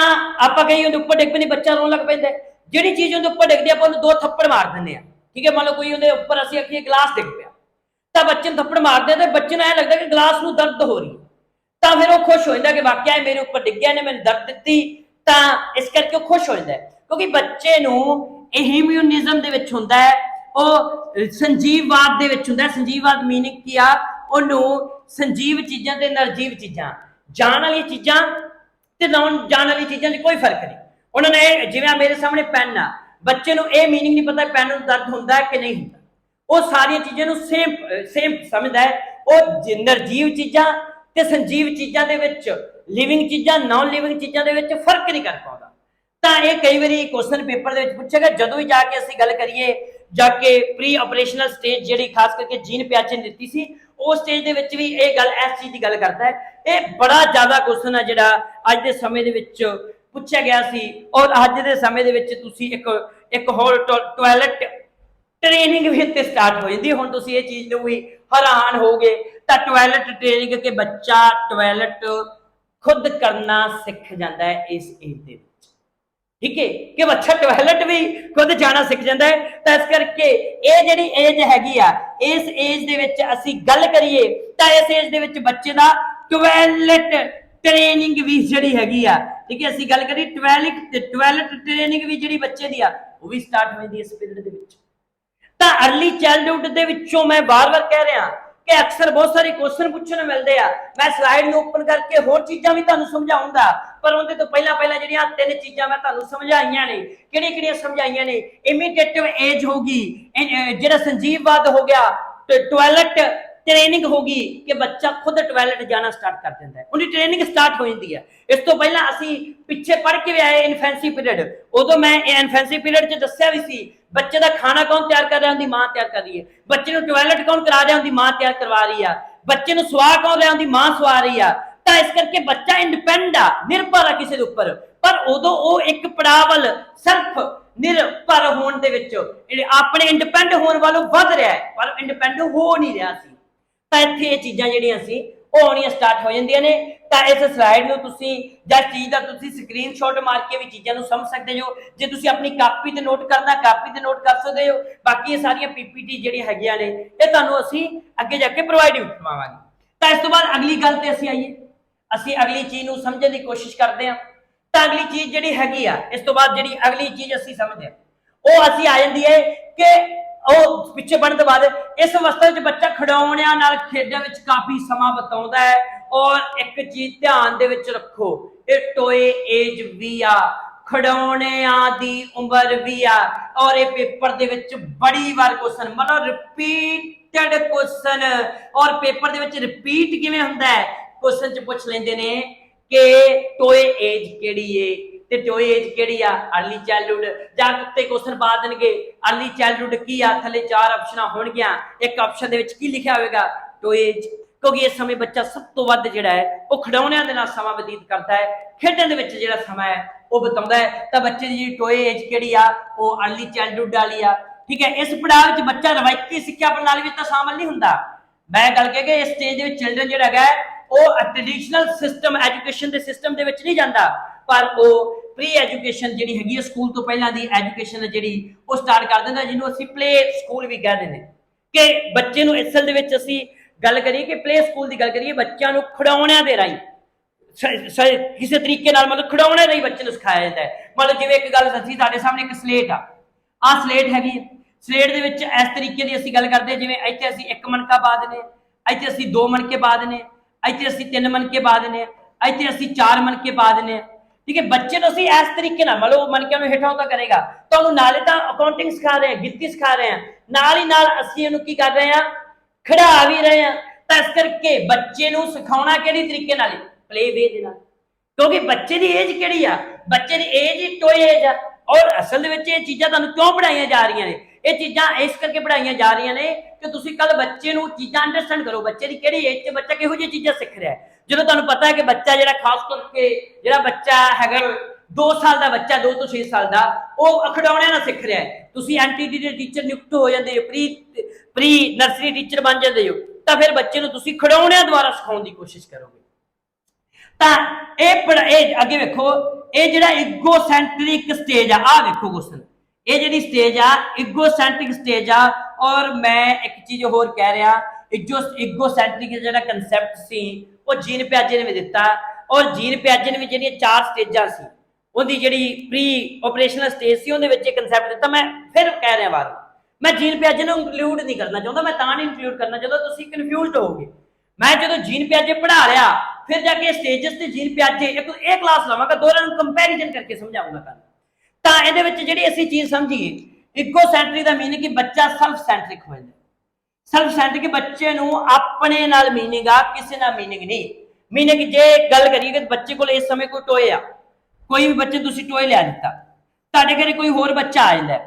आपां कहीं उहदे उपर डिग पैंदी, बच्चा रोन लग पैंदा। जिहड़ी चीज उहदे उपर डिगदी आपां उहनूं दो थप्पड़ मार दिंदे आ। ठीक है, मान लो कोई उहदे उपर असीं आखीए गिलास डिग पिया तां बच्चे नूं थप्पड़ मारदे ते बच्चे नूं ऐ लगदा कि गिलास नूं दर्द हो रही है, तां फिर वो खुश हो जांदा कि वाकई मेरे उपर डिग्गिया ने मैनूं दर्द दित्ती, तां इस करके वो खुश हो जांदा है, क्योंकि बच्चे नूं ह्यूमनिज्म दे विच हुंदा है, ਉਹ संजीववाद ਦੇ ਵਿੱਚ ਹੁੰਦਾ। संजीववाद मीनिंग ਕੀ ਆ, ਉਹਨੂੰ संजीव ਚੀਜ਼ਾਂ ਤੇ ਨਿਰਜੀਵ ਚੀਜ਼ਾਂ, ਜਾਣ ਵਾਲੀ ਚੀਜ਼ਾਂ ਤੇ ਨਾਨ ਜਾਣ ਵਾਲੀ ਚੀਜ਼ਾਂ 'ਚ ਕੋਈ ਫਰਕ ਨਹੀਂ। ਉਹਨਾਂ ਨੇ ਜਿਵੇਂ ਮੇਰੇ ਸਾਹਮਣੇ ਪੈਨ ਆ, ਬੱਚੇ ਨੂੰ ਇਹ मीनिंग नहीं पता ਪੈਨ ਨੂੰ ਦਰਦ ਹੁੰਦਾ ਹੈ ਕਿ ਨਹੀਂ ਹੁੰਦਾ, ਉਹ ਸਾਰੀਆਂ ਚੀਜ਼ਾਂ ਨੂੰ ਸੇਮ ਸਮਝਦਾ ਹੈ। ਉਹ ਨਿਰਜੀਵ ਚੀਜ਼ਾਂ ਤੇ ਸੰਜੀਵ ਚੀਜ਼ਾਂ ਦੇ ਵਿੱਚ, ਲਿਵਿੰਗ ਚੀਜ਼ਾਂ ਨਾਨ ਲਿਵਿੰਗ ਚੀਜ਼ਾਂ ਦੇ ਵਿੱਚ ਫਰਕ ਨਹੀਂ ਕਰ ਪਾਉਂਦਾ। ਤਾਂ ਇਹ ਕਈ ਵਾਰੀ ਕੁਐਸਚਨ ਪੇਪਰ ਦੇ ਵਿੱਚ ਪੁੱਛੇਗਾ, ਜਦੋਂ ਵੀ ਜਾ ਕੇ ਅਸੀਂ ਗੱਲ ਕਰੀਏ जाके प्री ऑपरेशनल स्टेज जी खास करके जीन प्याचे ने दी सी, उस स्टेज के भी ये गल इस चीज़ की गल करता है। ये बड़ा ज़्यादा क्वेश्चन है जो अज के समय के पूछा गया सी, और अज के समय एक होर टॉयलेट ट्रेनिंग भी इतने स्टार्ट हो जाती। हुण तुसीं ये चीज़ नूं भी हैरान हो गए, तो टॉयलेट ट्रेनिंग के बच्चा टॉयलेट खुद करना सीख जाता है इस एज के। ठीक है, कि बच्चा टॉयलेट भी खुद जाना सीख जाता है। तो इस करके ये जिहड़ी एज हैगी आ, इस एज दे विच असीं गल करिए तो इस एज दे विच बच्चे दा टॉयलेट ट्रेनिंग भी जिहड़ी हैगी आ, ठीक है, असीं गल करिए टॉयलेट ट्रेनिंग भी जिहड़ी बच्चे दी आ वो भी स्टार्ट हो जाती इस पीरियड दे विच। तां अर्ली चाइल्डहुड दे विचों मैं बार-बार कह रहा कि अक्सर बहुत सारे क्वेश्चन पूछने मिलते हैं। मैं स्लाइड में ओपन करके होर चीज़ां भी तुहानूं समझाऊंगा, पर उहदे तो पहला जिहड़ियां तीन चीज़ां मैं तुहानूं समझाईयां ने, किहड़ियां समझाईयां ने, इमीटेटिव एज होगी, जिहड़ा संजीववाद हो गया, टॉयलेट ट्रेनिंग होगी कि बच्चा खुद टॉयलेट जाना स्टार्ट कर देता है, उनकी ट्रेनिंग स्टार्ट हो जाती है। इस तो पहला असी पिछे पढ़ के भी आए इन्फेंसी पीरियड, उदों मैं इन्फेंसी पीरियड च दस्सिया भी सी बच्चे का खाना कौन तैयार कर रहा है, उनकी मां तैयार कर रही है। बच्चे को टॉयलेट कौन करा रहा है, उनकी मां तैयार करवा रही है। बच्चे को सुआ कौन रहा है, उनकी मां सुआ रही है। तो इस करके बच्चा इंडिपेंड आ, निर्भर आ किसी के उपर, पर उदों वो एक पड़ाव सेल्फ निर्भर होने दे विच अपने इंडिपेंड होने वालों वध रहा है, पर इंडिपेंड हो नहीं रहा सी। तो इत्थे ये चीज़ां जिहड़ियां सी ਉਹ ਆਉਣੀਆਂ ਸਟਾਰਟ ਹੋ ਜਾਂਦੀਆਂ ਨੇ। ਤਾਂ ਇਸ ਸਲਾਈਡ ਨੂੰ ਤੁਸੀਂ ਜਾਂ ਚੀਜ਼ ਦਾ ਤੁਸੀਂ ਸਕਰੀਨਸ਼ਾਟ ਮਾਰ ਕੇ ਵੀ ਚੀਜ਼ਾਂ ਨੂੰ ਸਮਝ ਸਕਦੇ ਹੋ। ਜੇ ਤੁਸੀਂ ਆਪਣੀ ਕਾਪੀ ਤੇ ਨੋਟ ਕਰਨਾ, ਕਾਪੀ ਤੇ ਨੋਟ ਕਰ ਸਕਦੇ ਹੋ। ਬਾਕੀ ਇਹ ਸਾਰੀਆਂ ਪੀਪੀਟੀ ਜਿਹੜੀਆਂ ਹੈਗੀਆਂ ਨੇ ਇਹ ਤੁਹਾਨੂੰ ਅਸੀਂ ਅੱਗੇ ਜਾ ਕੇ ਪ੍ਰੋਵਾਈਡ ਵੀ ਕਰਵਾਵਾਂਗੇ। ਤਾਂ ਇਸ ਤੋਂ ਬਾਅਦ ਅਗਲੀ ਗੱਲ ਤੇ ਅਸੀਂ ਆਈਏ, ਅਸੀਂ ਅਗਲੀ ਚੀਜ਼ ਨੂੰ ਸਮਝਣ ਦੀ ਕੋਸ਼ਿਸ਼ ਕਰਦੇ ਹਾਂ। ਤਾਂ ਅਗਲੀ ਚੀਜ਼ ਜਿਹੜੀ ਹੈਗੀ ਆ, ਇਸ ਤੋਂ ਬਾਅਦ ਜਿਹੜੀ ਅਗਲੀ ਚੀਜ਼ ਅਸੀਂ ਸਮਝਦੇ ਹਾਂ ਉਹ ਅਸੀਂ ਆ ਜਾਂਦੀ ਹੈ ਕਿ ਉਹ ਪਿੱਛੇ ਬਣਨ ਤੋਂ ਬਾਅਦ ਇਸ ਅਵਸਥਾ ਵਿੱਚ ਬੱਚਾ ਖਿਡੌਣਿਆਂ ਨਾਲ ਖੇਡਾਂ ਵਿੱਚ ਕਾਫੀ ਸਮਾਂ ਬਿਤਾਉਂਦਾ ਹੈ। ਔਰ ਇੱਕ ਚੀਜ਼ ਧਿਆਨ ਦੇ ਵਿੱਚ ਰੱਖੋ, ਇਹ ਟੋਏ ਏਜ ਵੀ ਆ, ਖਿਡੌਣਿਆਂ ਦੀ ਉਮਰ ਵੀ ਆ। ਔਰ ਇਹ ਪੇਪਰ ਦੇ ਵਿੱਚ ਬੜੀ ਵਾਰ ਕੁਐਸਚਨ, ਮਤਲਬ ਰਿਪੀਟਡ ਕੁਐਸਚਨ। ਔਰ ਪੇਪਰ ਦੇ ਵਿੱਚ ਰਿਪੀਟ ਕਿਵੇਂ ਹੁੰਦਾ ਹੈ, ਕੁਐਸਚਨ ਚ ਪੁੱਛ ਲੈਂਦੇ ਨੇ ਕਿ ਟੋਏ ਏਜ ਕਿਹੜੀ ਏ ਤੇ ਟੋਏ ਏਜ ਕਿਹੜੀ ਆ, अर्ਲੀ ਚਾਈਲਡਹੁੱਡ। ਜਾਂ ਉੱਤੇ ਕੁਐਸਚਨ ਪਾ ਦੇਣਗੇ अर्ਲੀ ਚਾਈਲਡਹੁੱਡ ਕੀ ਆ, ਥੱਲੇ 4 ਆਪਸ਼ਨਾਂ ਹੋਣਗੀਆਂ, ਇੱਕ ਆਪਸ਼ਨ ਦੇ ਵਿੱਚ ਕੀ ਲਿਖਿਆ ਹੋਵੇਗਾ, ਟੋਏ ਏਜ। ਕਿਉਂਕਿ ਇਸ ਸਮੇਂ ਬੱਚਾ ਸਭ ਤੋਂ ਵੱਧ ਜਿਹੜਾ ਹੈ ਉਹ ਖਿਡੌਣਿਆਂ ਦੇ ਨਾਲ ਸਮਾਂ ਬਤੀਤ ਕਰਦਾ ਹੈ, ਖੇਡਣ ਦੇ ਵਿੱਚ ਜਿਹੜਾ ਸਮਾਂ ਹੈ ਉਹ ਬਿਤਾਉਂਦਾ ਹੈ। ਤਾਂ ਬੱਚੇ ਦੀ ਜਿਹੜੀ ਟੋਏ ਏਜ ਕਿਹੜੀ ਆ, ਉਹ अर्ਲੀ ਚਾਈਲਡਹੁੱਡ ਵਾਲੀ ਆ। ਠੀਕ ਹੈ, ਇਸ ਪੜਾਅ ਵਿੱਚ ਬੱਚਾ ਰਵਾਇਤੀ ਸਿੱਖਿਆ ਪ੍ਰਣਾਲੀ ਵਿੱਚ ਤਾਂ ਸ਼ਾਮਲ ਨਹੀਂ ਹੁੰਦਾ। ਮੈਂ ਗੱਲ ਕਿ ਇਸ ਸਟੇਜ ਦੇ ਵਿੱਚ ਚਿਲਡਰਨ ਜਿਹੜਾ ਹੈਗਾ ਉਹ ਟ੍ਰੈਡੀਸ਼ਨਲ ਸਿਸਟਮ ਐਜੂਕੇਸ਼ਨ ਦੇ ਸਿਸਟਮ ਦੇ ਵਿੱਚ ਨਹੀਂ ਜਾਂਦਾ, ਪਰ ਉਹ ਪ੍ਰੀ ਐਜੂਕੇਸ਼ਨ ਜਿਹੜੀ ਹੈਗੀ ਹੈ ਸਕੂਲ ਤੋਂ ਪਹਿਲਾਂ ਦੀ ਐਜੂਕੇਸ਼ਨ ਜਿਹੜੀ ਉਹ ਸਟਾਰਟ ਕਰ ਦਿੰਦਾ, ਜਿਹਨੂੰ ਅਸੀਂ ਪਲੇ ਸਕੂਲ ਵੀ ਕਹਿੰਦੇ ਨੇ। ਕਿ ਬੱਚੇ ਨੂੰ ਅਸਲ ਦੇ ਵਿੱਚ ਅਸੀਂ ਗੱਲ ਕਰੀਏ ਕਿ ਪਲੇ ਸਕੂਲ ਦੀ ਗੱਲ ਕਰੀਏ, ਬੱਚਿਆਂ ਨੂੰ ਖਿਡੌਣਿਆਂ ਦੇ ਰਾਹੀਂ ਕਿਸੇ ਤਰੀਕੇ ਨਾਲ ਮਤਲਬ ਖਿਡੌਣੇ ਰਾਹੀਂ ਬੱਚੇ ਨੂੰ ਸਿਖਾਇਆ ਜਾਂਦਾ ਹੈ। ਮਤਲਬ ਜਿਵੇਂ ਇੱਕ ਗੱਲ ਦੱਸੀ ਤੁਹਾਡੇ ਸਾਹਮਣੇ, ਇੱਕ ਸਲੇਟ ਆ ਸਲੇਟ ਹੈਗੀ, ਸਲੇਟ ਦੇ ਵਿੱਚ ਇਸ ਤਰੀਕੇ ਦੀ ਅਸੀਂ ਗੱਲ ਕਰਦੇ, ਜਿਵੇਂ ਇੱਥੇ ਅਸੀਂ 1 ਮਣਕਾ ਪਾ ਦਿੰਦੇ, ਇੱਥੇ ਅਸੀਂ 2 ਮਣਕੇ ਪਾ ਦਿੰਦੇ, ਇੱਥੇ ਅਸੀਂ 3 ਮਣਕੇ ਪਾ ਦਿੰਦੇ, ਇੱਥੇ ਅਸੀਂ 4 ਮਣਕੇ ਪਾ ਦਿੰਦੇ। ਠੀਕ ਹੈ, ਬੱਚੇ ਨੂੰ ਅਸੀਂ ਇਸ ਤਰੀਕੇ ਨਾਲ ਮਤਲਬ ਮਣਕਿਆਂ ਨੂੰ ਹੇਠਾਂ ਉਤਾਂ ਕਰੇਗਾ। ਤੁਹਾਨੂੰ ਨਾਲੇ ਤਾਂ ਅਕਾਊਂਟਿੰਗ ਸਿਖਾ ਰਹੇ ਹਾਂ, ਗਿਣਤੀ ਸਿਖਾ ਰਹੇ ਹਾਂ, ਨਾਲ ਹੀ ਨਾਲ ਅਸੀਂ ਇਹਨੂੰ ਕੀ ਕਰ ਰਹੇ ਹਾਂ, ਖਿਡਾ ਵੀ ਰਹੇ ਹਾਂ। ਤਾਂ ਇਸ ਕਰਕੇ ਬੱਚੇ ਨੂੰ ਸਿਖਾਉਣਾ ਕਿਹੜੀ ਤਰੀਕੇ ਨਾਲ, ਪਲੇ ਵੇ ਦੇ ਨਾਲ। ਕਿਉਂਕਿ ਬੱਚੇ ਦੀ ਏਜ ਕਿਹੜੀ ਆ, ਬੱਚੇ ਦੀ ਏਜ ਹੀ ਟੋਏ ਏਜ ਆ। ਔਰ ਅਸਲ ਦੇ ਵਿੱਚ ਇਹ ਚੀਜ਼ਾਂ ਤੁਹਾਨੂੰ ਕਿਉਂ ਪੜਾਈਆਂ ਜਾ ਰਹੀਆਂ ਨੇ, ਇਹ ਚੀਜ਼ਾਂ ਇਸ ਕਰਕੇ ਪੜਾਈਆਂ ਜਾ ਰਹੀਆਂ ਨੇ ਕਿ ਤੁਸੀਂ ਕੱਲ ਬੱਚੇ ਨੂੰ ਚੀਜ਼ਾਂ ਅੰਡਰਸਟੈਂਡ ਕਰੋ, ਬੱਚੇ ਦੀ ਕਿਹੜੀ ਏਜ 'ਚ ਬੱਚਾ ਕਿਹੋ ਜਿਹੀਆਂ ਚੀਜ਼ਾਂ ਸਿੱਖ ਰਿਹਾ ਹੈ। ਜਦੋਂ ਤੁਹਾਨੂੰ ਪਤਾ ਹੈ ਕਿ ਬੱਚਾ ਜਿਹੜਾ ਖਾਸ ਕਰਕੇ ਜਿਹੜਾ ਬੱਚਾ ਹੈਗਾ 2 ਸਾਲ ਦਾ ਬੱਚਾ, 2 ਤੋਂ 6 ਸਾਲ ਦਾ, ਉਹ ਖਿਡੌਣਿਆਂ ਨਾਲ ਸਿੱਖ ਰਿਹਾ ਹੈ। ਤੁਸੀਂ ਐਨਟੀਡੀ ਦੇ ਟੀਚਰ ਨਿਯੁਕਤ ਹੋ ਜਾਂਦੇ ਹੋ, ਪ੍ਰੀ ਨਰਸਰੀ ਟੀਚਰ ਬਣ ਜਾਂਦੇ ਹੋ, ਤਾਂ ਫਿਰ ਬੱਚੇ ਨੂੰ ਤੁਸੀਂ ਖਿਡੌਣਿਆਂ ਦੁਆਰਾ ਸਿਖਾਉਣ ਦੀ ਕੋਸ਼ਿਸ਼ ਕਰੋਗੇ। ਤਾਂ ਇਹ ਅੱਗੇ ਵੇਖੋ, ਇਹ ਜਿਹੜਾ ਇਗੋਸੈਂਟਰਿਕ ਸਟੇਜ ਆ, ਆਹ ਵੇਖੋ ਕੁਐਸਚਨ, ਇਹ ਜਿਹੜੀ ਸਟੇਜ ਆ ਇਗੋਸੈਂਟਰਿਕ ਸਟੇਜ ਆ। ਔਰ ਮੈਂ ਇੱਕ ਚੀਜ਼ ਹੋਰ ਕਹਿ ਰਿਹਾ, ਇਗੋਸੈਂਟਰਿਕ ਜਿਹੜਾ ਕਨਸੈਪਟ ਸੀ ਉਹ ਜੀਨ ਪਿਆਜੇ ਨੇ ਵੀ ਦਿੱਤਾ। ਔਰ ਜੀਨ ਪਿਆਜੇ ਨੇ ਵੀ ਜਿਹੜੀਆਂ 4 ਸਟੇਜਾਂ ਸੀ, ਉਹਦੀ ਜਿਹੜੀ ਪ੍ਰੀ ਆਪਰੇਸ਼ਨਲ ਸਟੇਜ ਸੀ ਉਹਦੇ ਵਿੱਚ ਇਹ ਕਨਸੈਪਟ ਦਿੱਤਾ। ਮੈਂ ਫਿਰ ਕਹਿ ਰਿਹਾ ਵਾਰ, ਮੈਂ ਜੀਨ ਪਿਆਜੇ ਨੂੰ ਇੰਕਲੂਡ ਨਹੀਂ ਕਰਨਾ ਚਾਹੁੰਦਾ, ਮੈਂ ਤਾਂ ਨਹੀਂ ਇੰਕਲੂਡ ਕਰਨਾ ਚਾਹੁੰਦਾ, ਤੁਸੀਂ ਕਨਫਿਊਜ਼ਡ ਹੋਵੋਗੇ। ਮੈਂ ਜਦੋਂ ਜੀਨ ਪਿਆਜੇ ਪੜ੍ਹਾ ਲਿਆ, ਫਿਰ ਜਾ ਕੇ ਸਟੇਜਸ ਤੇ ਜੀਨ ਪਿਆਜੇ ਇਹ ਕਲਾਸ ਲਵਾਂਗਾ, ਦੋਨਾਂ ਨੂੰ ਕੰਪੈਰੀਜ਼ਨ ਕਰਕੇ ਸਮਝਾਉਂਗਾ ਤੁਹਾਨੂੰ। ਤਾਂ ਇਹਦੇ ਵਿੱਚ ਜਿਹੜੀ ਅਸੀਂ ਚੀਜ਼ ਸਮਝੀਏ, ਇਗੋਸੈਂਟਰਿਕ ਦਾ ਮੀਨਿੰਗ ਕਿ ਬੱਚਾ ਸੈਲਫ ਸੈਂਟਰਿਕ ਹੋ ਜਾਂਦਾ। ਸੈਲਫ ਸੈਂਟਰਿਕ ਬੱਚੇ ਨੂੰ ਆਪਣੇ ਨਾਲ ਮੀਨਿੰਗ ਆ, ਕਿਸੇ ਨਾਲ ਮੀਨਿੰਗ ਨਹੀਂ। ਮੀਨਿੰਗ ਜੇ ਗੱਲ ਕਰੀਏ ਕਿ ਬੱਚੇ ਕੋਲ ਇਸ ਸਮੇਂ ਕੋਈ ਟੋਏ ਆ, ਕੋਈ ਵੀ ਬੱਚੇ ਤੁਸੀਂ ਟੋਏ ਲਿਆ ਦਿੱਤਾ, ਤੁਹਾਡੇ ਘਰੇ ਕੋਈ ਹੋਰ ਬੱਚਾ ਆ ਜਾਂਦਾ,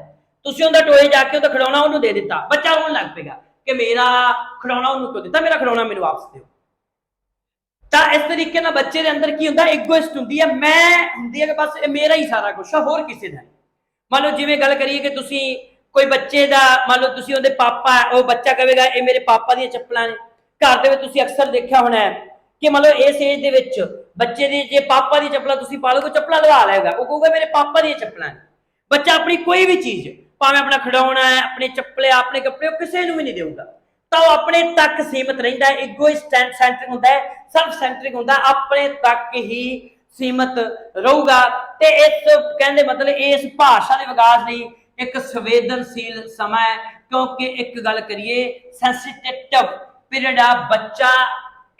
ਤੁਸੀਂ ਉਹਦਾ ਟੋਏ ਜਾ ਕੇ ਉਹਦਾ ਖਿਡੌਣਾ ਉਹਨੂੰ ਦੇ ਦਿੱਤਾ, ਬੱਚਾ ਰੋਣ ਲੱਗ ਪਏਗਾ ਕਿ ਮੇਰਾ ਖਿਡੌਣਾ ਉਹਨੂੰ ਕਿਉਂ ਦਿੱਤਾ, ਮੇਰਾ ਖਿਡੌਣਾ ਮੈਨੂੰ ਵਾਪਸ ਦਿਓ। ਤਾਂ ਇਸ ਤਰੀਕੇ ਨਾਲ ਬੱਚੇ ਦੇ ਅੰਦਰ ਕੀ ਹੁੰਦਾ, ਇਗੋਇਸਟ ਹੁੰਦੀ ਹੈ, ਮੈਂ ਹੁੰਦੀ ਹੈ ਕਿ ਬਸ ਇਹ ਮੇਰਾ ਹੀ ਸਾਰਾ ਕੁਛ ਆ, ਹੋਰ ਕਿਸੇ ਦਾ। ਮੰਨ ਲਓ ਜਿਵੇਂ ਗੱਲ ਕਰੀਏ ਕਿ ਤੁਸੀਂ ਕੋਈ ਬੱਚੇ ਦਾ, ਮੰਨ ਲਓ ਤੁਸੀਂ ਉਹਦੇ ਪਾਪਾ, ਉਹ ਬੱਚਾ ਕਹੇਗਾ ਇਹ ਮੇਰੇ ਪਾਪਾ ਦੀਆਂ ਚੱਪਲਾਂ ਨੇ। ਘਰ ਦੇ ਵਿੱਚ ਤੁਸੀਂ ਅਕਸਰ ਦੇਖਿਆ ਹੋਣਾ ਹੈ ਕਿ ਮਤਲਬ ਇਸ ਏਜ ਦੇ ਵਿੱਚ ਬੱਚੇ ਦੀ ਜੇ ਪਾਪਾ ਦੀ ਚੱਪਲਾਂ ਤੁਸੀਂ ਪਾ ਲਓਗੇ, ਚੱਪਲਾਂ ਲਵਾ ਲਏਗਾ, ਉਹ ਕਹੂਗਾ ਮੇਰੇ ਪਾਪਾ ਦੀਆਂ ਚੱਪਲਾਂ ਨੇ। ਬੱਚਾ ਆਪਣੀ ਕੋਈ ਵੀ ਚੀਜ਼, ਭਾਵੇਂ ਆਪਣਾ ਖਿਡੌਣਾ ਹੈ, ਆਪਣੇ ਚੱਪਲੇ, ਆਪਣੇ ਕੱਪੜੇ, ਉਹ ਕਿਸੇ ਨੂੰ ਵੀ ਨਹੀਂ ਦੇਊਗਾ। ਤਾਂ ਉਹ ਆਪਣੇ ਤੱਕ ਸੀਮਿਤ ਰਹਿੰਦਾ ਹੈ, ਇਗੋਸੈਂਟਰਿਕ ਹੁੰਦਾ ਹੈ, ਸੈਲਫ ਸੈਂਟਰਿਕ ਹੁੰਦਾ, ਆਪਣੇ ਤੱਕ ਹੀ ਸੀਮਿਤ ਰਹੂਗਾ। ਤੇ ਇਸ ਕਹਿੰਦੇ ਮਤਲਬ ਇਸ ਭਾਸ਼ਾ ਦੇ ਵਿਕਾਸ ਲਈ ਇੱਕ ਸੰਵੇਦਨਸ਼ੀਲ ਸਮਾਂ ਹੈ। ਕਿਉਂਕਿ ਇੱਕ ਗੱਲ ਕਰੀਏ, ਸੈਂਸਿਟਿਵ ਪੀਰੀਅਡ ਆ, ਬੱਚਾ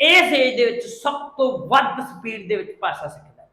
ਇਸ ਏਜ ਦੇ ਵਿੱਚ ਸਭ ਤੋਂ ਵੱਧ ਸਪੀਡ ਦੇ ਵਿੱਚ ਭਾਸ਼ਾ ਸਿੱਖਦਾ ਹੈ।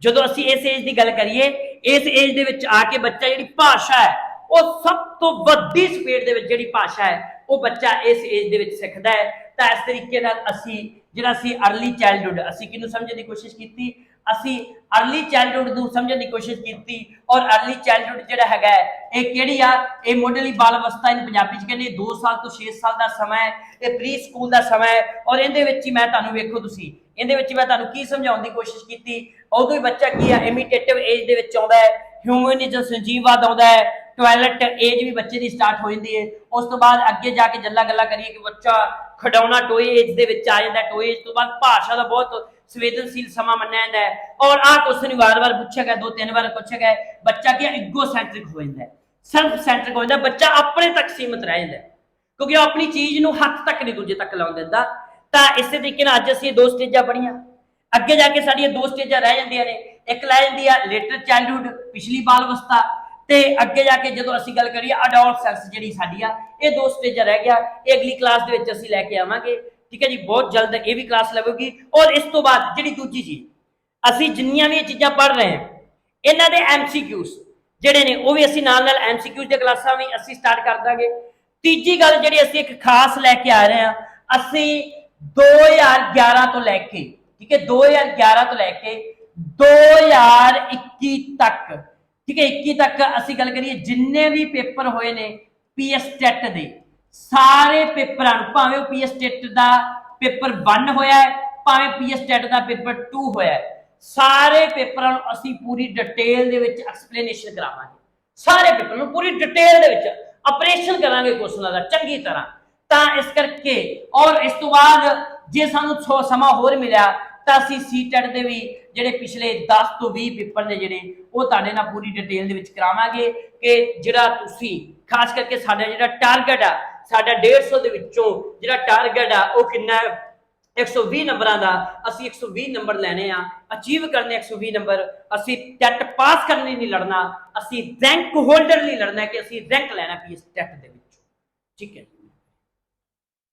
ਜਦੋਂ ਅਸੀਂ ਇਸ ਏਜ ਦੀ ਗੱਲ ਕਰੀਏ, ਇਸ ਏਜ ਦੇ ਵਿੱਚ ਆ ਕੇ ਬੱਚਾ ਜਿਹੜੀ ਭਾਸ਼ਾ ਹੈ ਉਹ ਸਭ ਤੋਂ ਵੱਡੀ ਸਪੀਡ ਦੇ ਵਿੱਚ ਜਿਹੜੀ ਭਾਸ਼ਾ ਹੈ ਉਹ ਬੱਚਾ ਇਸ ਏਜ ਦੇ ਵਿੱਚ ਸਿੱਖਦਾ ਹੈ। ਤਾਂ ਇਸ ਤਰੀਕੇ ਨਾਲ ਅਸੀਂ ਜਿਹੜਾ ਅਸੀਂ अर्ਲੀ ਚਾਈਲਡਹੁੱਡ, ਅਸੀਂ ਕਿਹਨੂੰ ਸਮਝਣ ਦੀ ਕੋਸ਼ਿਸ਼ ਕੀਤੀ, ਅਸੀਂ अर्ਲੀ ਚਾਈਲਡਹੁੱਡ ਨੂੰ ਸਮਝਣ ਦੀ ਕੋਸ਼ਿਸ਼ ਕੀਤੀ। ਔਰ अर्ਲੀ ਚਾਈਲਡਹੁੱਡ ਜਿਹੜਾ ਹੈਗਾ ਇਹ ਕਿਹੜੀ ਆ, ਇਹ ਮੁੱਢਲੀ ਬਾਲ ਅਵਸਥਾ ਇਹਨੂੰ ਪੰਜਾਬੀ ਚ ਕਹਿੰਦੇ 2 ਸਾਲ ਤੋਂ 6 ਸਾਲ ਦਾ ਸਮਾਂ ਹੈ, ਇਹ ਪ੍ਰੀ ਸਕੂਲ ਦਾ ਸਮਾਂ ਹੈ। ਔਰ ਇਹਦੇ ਵਿੱਚ ਹੀ ਮੈਂ ਤੁਹਾਨੂੰ ਵੇਖੋ, ਤੁਸੀਂ ਇਹਦੇ ਵਿੱਚ ਮੈਂ ਤੁਹਾਨੂੰ ਕੀ ਸਮਝਾਉਣ ਦੀ ਕੋਸ਼ਿਸ਼ ਕੀਤੀ, ਉਦੋਂ ਹੀ ਬੱਚਾ ਕੀ ਆ, ਇਮੀਟੇਟਿਵ ਏਜ ਦੇ ਵਿੱਚ ਆਉਂਦਾ ਹੈ, ਹਿਊਮਨਿਜ਼ਮ ਸੰਜੀਵਵਾਦ ਆਉਂਦਾ ਹੈ, ਟਾਇਲਟ ਏਜ ਵੀ ਬੱਚੇ ਦੀ ਸਟਾਰਟ ਹੋ ਜਾਂਦੀ ਹੈ। ਉਸ ਤੋਂ ਬਾਅਦ ਅੱਗੇ ਜਾ ਕੇ ਗੱਲਾਂ ਕਰੀਏ ਕਿ ਬੱਚਾ ਖਿਡੌਣਾ ਟੋਏ ਏਜ ਦੇ ਵਿੱਚ ਆ ਜਾਂਦਾ, ਟੋਏ ਏਜ ਤੋਂ ਬਾਅਦ ਭਾਸ਼ਾ ਦਾ ਬਹੁਤ ਸੰਵੇਦਨਸ਼ੀਲ ਸਮਾਂ ਮੰਨਿਆ ਜਾਂਦਾ ਹੈ। ਔਰ ਆਹ ਕੁਐਸਚਨ ਵਾਰ-ਵਾਰ ਪੁੱਛਿਆ ਗਿਆ, 2-3 ਵਾਰ ਪੁੱਛਿਆ ਗਿਆ, ਬੱਚਾ ਕੀ ਇਗੋ ਸੈਂਟਰਿਕ ਹੋ ਜਾਂਦਾ, ਸੈਲਫ ਸੈਂਟਰਿਕ ਹੋ ਜਾਂਦਾ, ਬੱਚਾ ਆਪਣੇ ਤੱਕ ਸੀਮਿਤ ਰਹਿ ਜਾਂਦਾ ਕਿਉਂਕਿ ਉਹ ਆਪਣੀ ਚੀਜ਼ ਨੂੰ ਹੱਥ ਤੱਕ ਨਹੀਂ ਦੂਜੇ ਤੱਕ ਲਾਉਣ ਦਿੰਦਾ। ਤਾਂ ਇਸੇ ਤਰੀਕੇ ਨਾਲ ਅੱਜ ਅਸੀਂ ਇਹ 2 ਸਟੇਜਾਂ ਪੜ੍ਹੀਆਂ, ਅੱਗੇ ਜਾ ਕੇ ਸਾਡੀਆਂ 2 ਸਟੇਜਾਂ ਰਹਿ ਜਾਂਦੀਆਂ ਨੇ। ਇੱਕ ਰਹਿ ਜਾਂਦੀ ਆ ਲੇਟਰ ਚਾਈਲਡਹੁੱਡ, ਪਿਛਲੀ ਬਾਲ ਅਵਸਥਾ, ਤੇ ਅੱਗੇ ਜਾ ਕੇ ਜਦੋਂ ਅਸੀਂ ਗੱਲ ਕਰੀਏ ਅਡੋਲਸੈਂਸ ਜਿਹੜੀ ਸਾਡੀ ਆ, ਇਹ 2 ਸਟੇਜਾਂ ਰਹਿ ਗਿਆ। ਇਹ ਅਗਲੀ ਕਲਾਸ ਦੇ ਵਿੱਚ ਅਸੀਂ ਲੈ ਕੇ ਆਵਾਂਗੇ, ਠੀਕ ਹੈ ਜੀ, ਬਹੁਤ ਜਲਦ ਇਹ ਵੀ ਕਲਾਸ ਲਵੇਗੀ। ਔਰ ਇਸ ਤੋਂ ਬਾਅਦ ਜਿਹੜੀ ਦੂਜੀ ਚੀਜ਼, ਅਸੀਂ ਜਿੰਨੀਆਂ ਵੀ ਇਹ ਚੀਜ਼ਾਂ ਪੜ੍ਹ ਰਹੇ ਹਾਂ ਇਹਨਾਂ ਦੇ MCQs ਜਿਹੜੇ ਨੇ ਉਹ ਵੀ ਅਸੀਂ ਨਾਲ ਨਾਲ MCQs ਦੀਆਂ ਕਲਾਸਾਂ ਵੀ ਅਸੀਂ ਸਟਾਰਟ ਕਰ ਦਾਂਗੇ। ਤੀਜੀ ਗੱਲ ਜਿਹੜੀ ਅਸੀਂ ਇੱਕ ਖਾਸ ਲੈ ਕੇ ਆ ਰਹੇ ਹਾਂ, ਅਸੀਂ 2011 ਤੋਂ ਲੈ ਕੇ, ਠੀਕ ਹੈ, 2011 ਤੋਂ ਲੈ ਕੇ 2021 ਤੱਕ, ਠੀਕ ਹੈ, 21 ਤੱਕ ਅਸੀਂ ਗੱਲ ਕਰੀਏ ਜਿੰਨੇ ਵੀ ਪੇਪਰ ਹੋਏ ਨੇ PS ਟੈਟ ਦੇ, ਸਾਰੇ ਪੇਪਰਾਂ ਨੂੰ, ਭਾਵੇਂ ਉਹ PS ਟੈਟ ਦਾ ਪੇਪਰ 1 ਹੋਇਆ ਹੈ, ਭਾਵੇਂ PS ਟੈਟ ਦਾ ਪੇਪਰ 2 ਹੋਇਆ ਹੈ, ਸਾਰੇ ਪੇਪਰਾਂ ਨੂੰ ਅਸੀਂ ਪੂਰੀ ਡਿਟੇਲ ਦੇ ਵਿੱਚ ਐਕਸਪਲੇਨੇਸ਼ਨ ਕਰਾਵਾਂਗੇ। ਸਾਰੇ ਪੇਪਰ ਨੂੰ ਪੂਰੀ ਡਿਟੇਲ ਦੇ ਵਿੱਚ ਆਪਰੇਸ਼ਨ ਕਰਾਂਗੇ ਕੁਐਸਚਨਾਂ ਦਾ ਚੰਗੀ ਤਰ੍ਹਾਂ। ਤਾਂ ਇਸ ਕਰਕੇ ਔਰ ਇਸ ਤੋਂ ਬਾਅਦ ਜੇ ਸਾਨੂੰ ਸਮਾਂ ਹੋਰ ਮਿਲਿਆ ਤਾਂ ਅਸੀਂ ਸੀਟੈਟ ਦੇ ਵੀ ਜਿਹੜੇ ਪਿਛਲੇ 10 ਤੋਂ 20 ਪੇਪਰ ਨੇ ਜਿਹੜੇ ਉਹ ਤੁਹਾਡੇ ਨਾਲ ਪੂਰੀ ਡਿਟੇਲ ਦੇ ਵਿੱਚ ਕਰਾਵਾਂਗੇ ਕਿ ਜਿਹੜਾ ਤੁਸੀਂ ਖਾਸ ਕਰਕੇ ਸਾਡਾ ਜਿਹੜਾ ਟਾਰਗੇਟ ਆ, ਸਾਡਾ 150 ਦੇ ਵਿੱਚੋਂ ਜਿਹੜਾ ਟਾਰਗੇਟ ਆ ਉਹ ਕਿੰਨਾ ਹੈ, 120 ਨੰਬਰਾਂ ਦਾ। ਅਸੀਂ 120 ਨੰਬਰ ਲੈਣੇ ਆ, ਅਚੀਵ ਕਰਨੇ 120 ਨੰਬਰ। ਅਸੀਂ ਟੈਟ ਪਾਸ ਕਰਨ ਲਈ ਨਹੀਂ ਲੜਨਾ, ਅਸੀਂ ਰੈਂਕ ਹੋਲਡਰ ਲਈ ਲੜਨਾ ਕਿ ਅਸੀਂ ਰੈਂਕ ਲੈਣਾ PS ਟੈਟ ਦੇ ਵਿੱਚ, ਠੀਕ ਹੈ।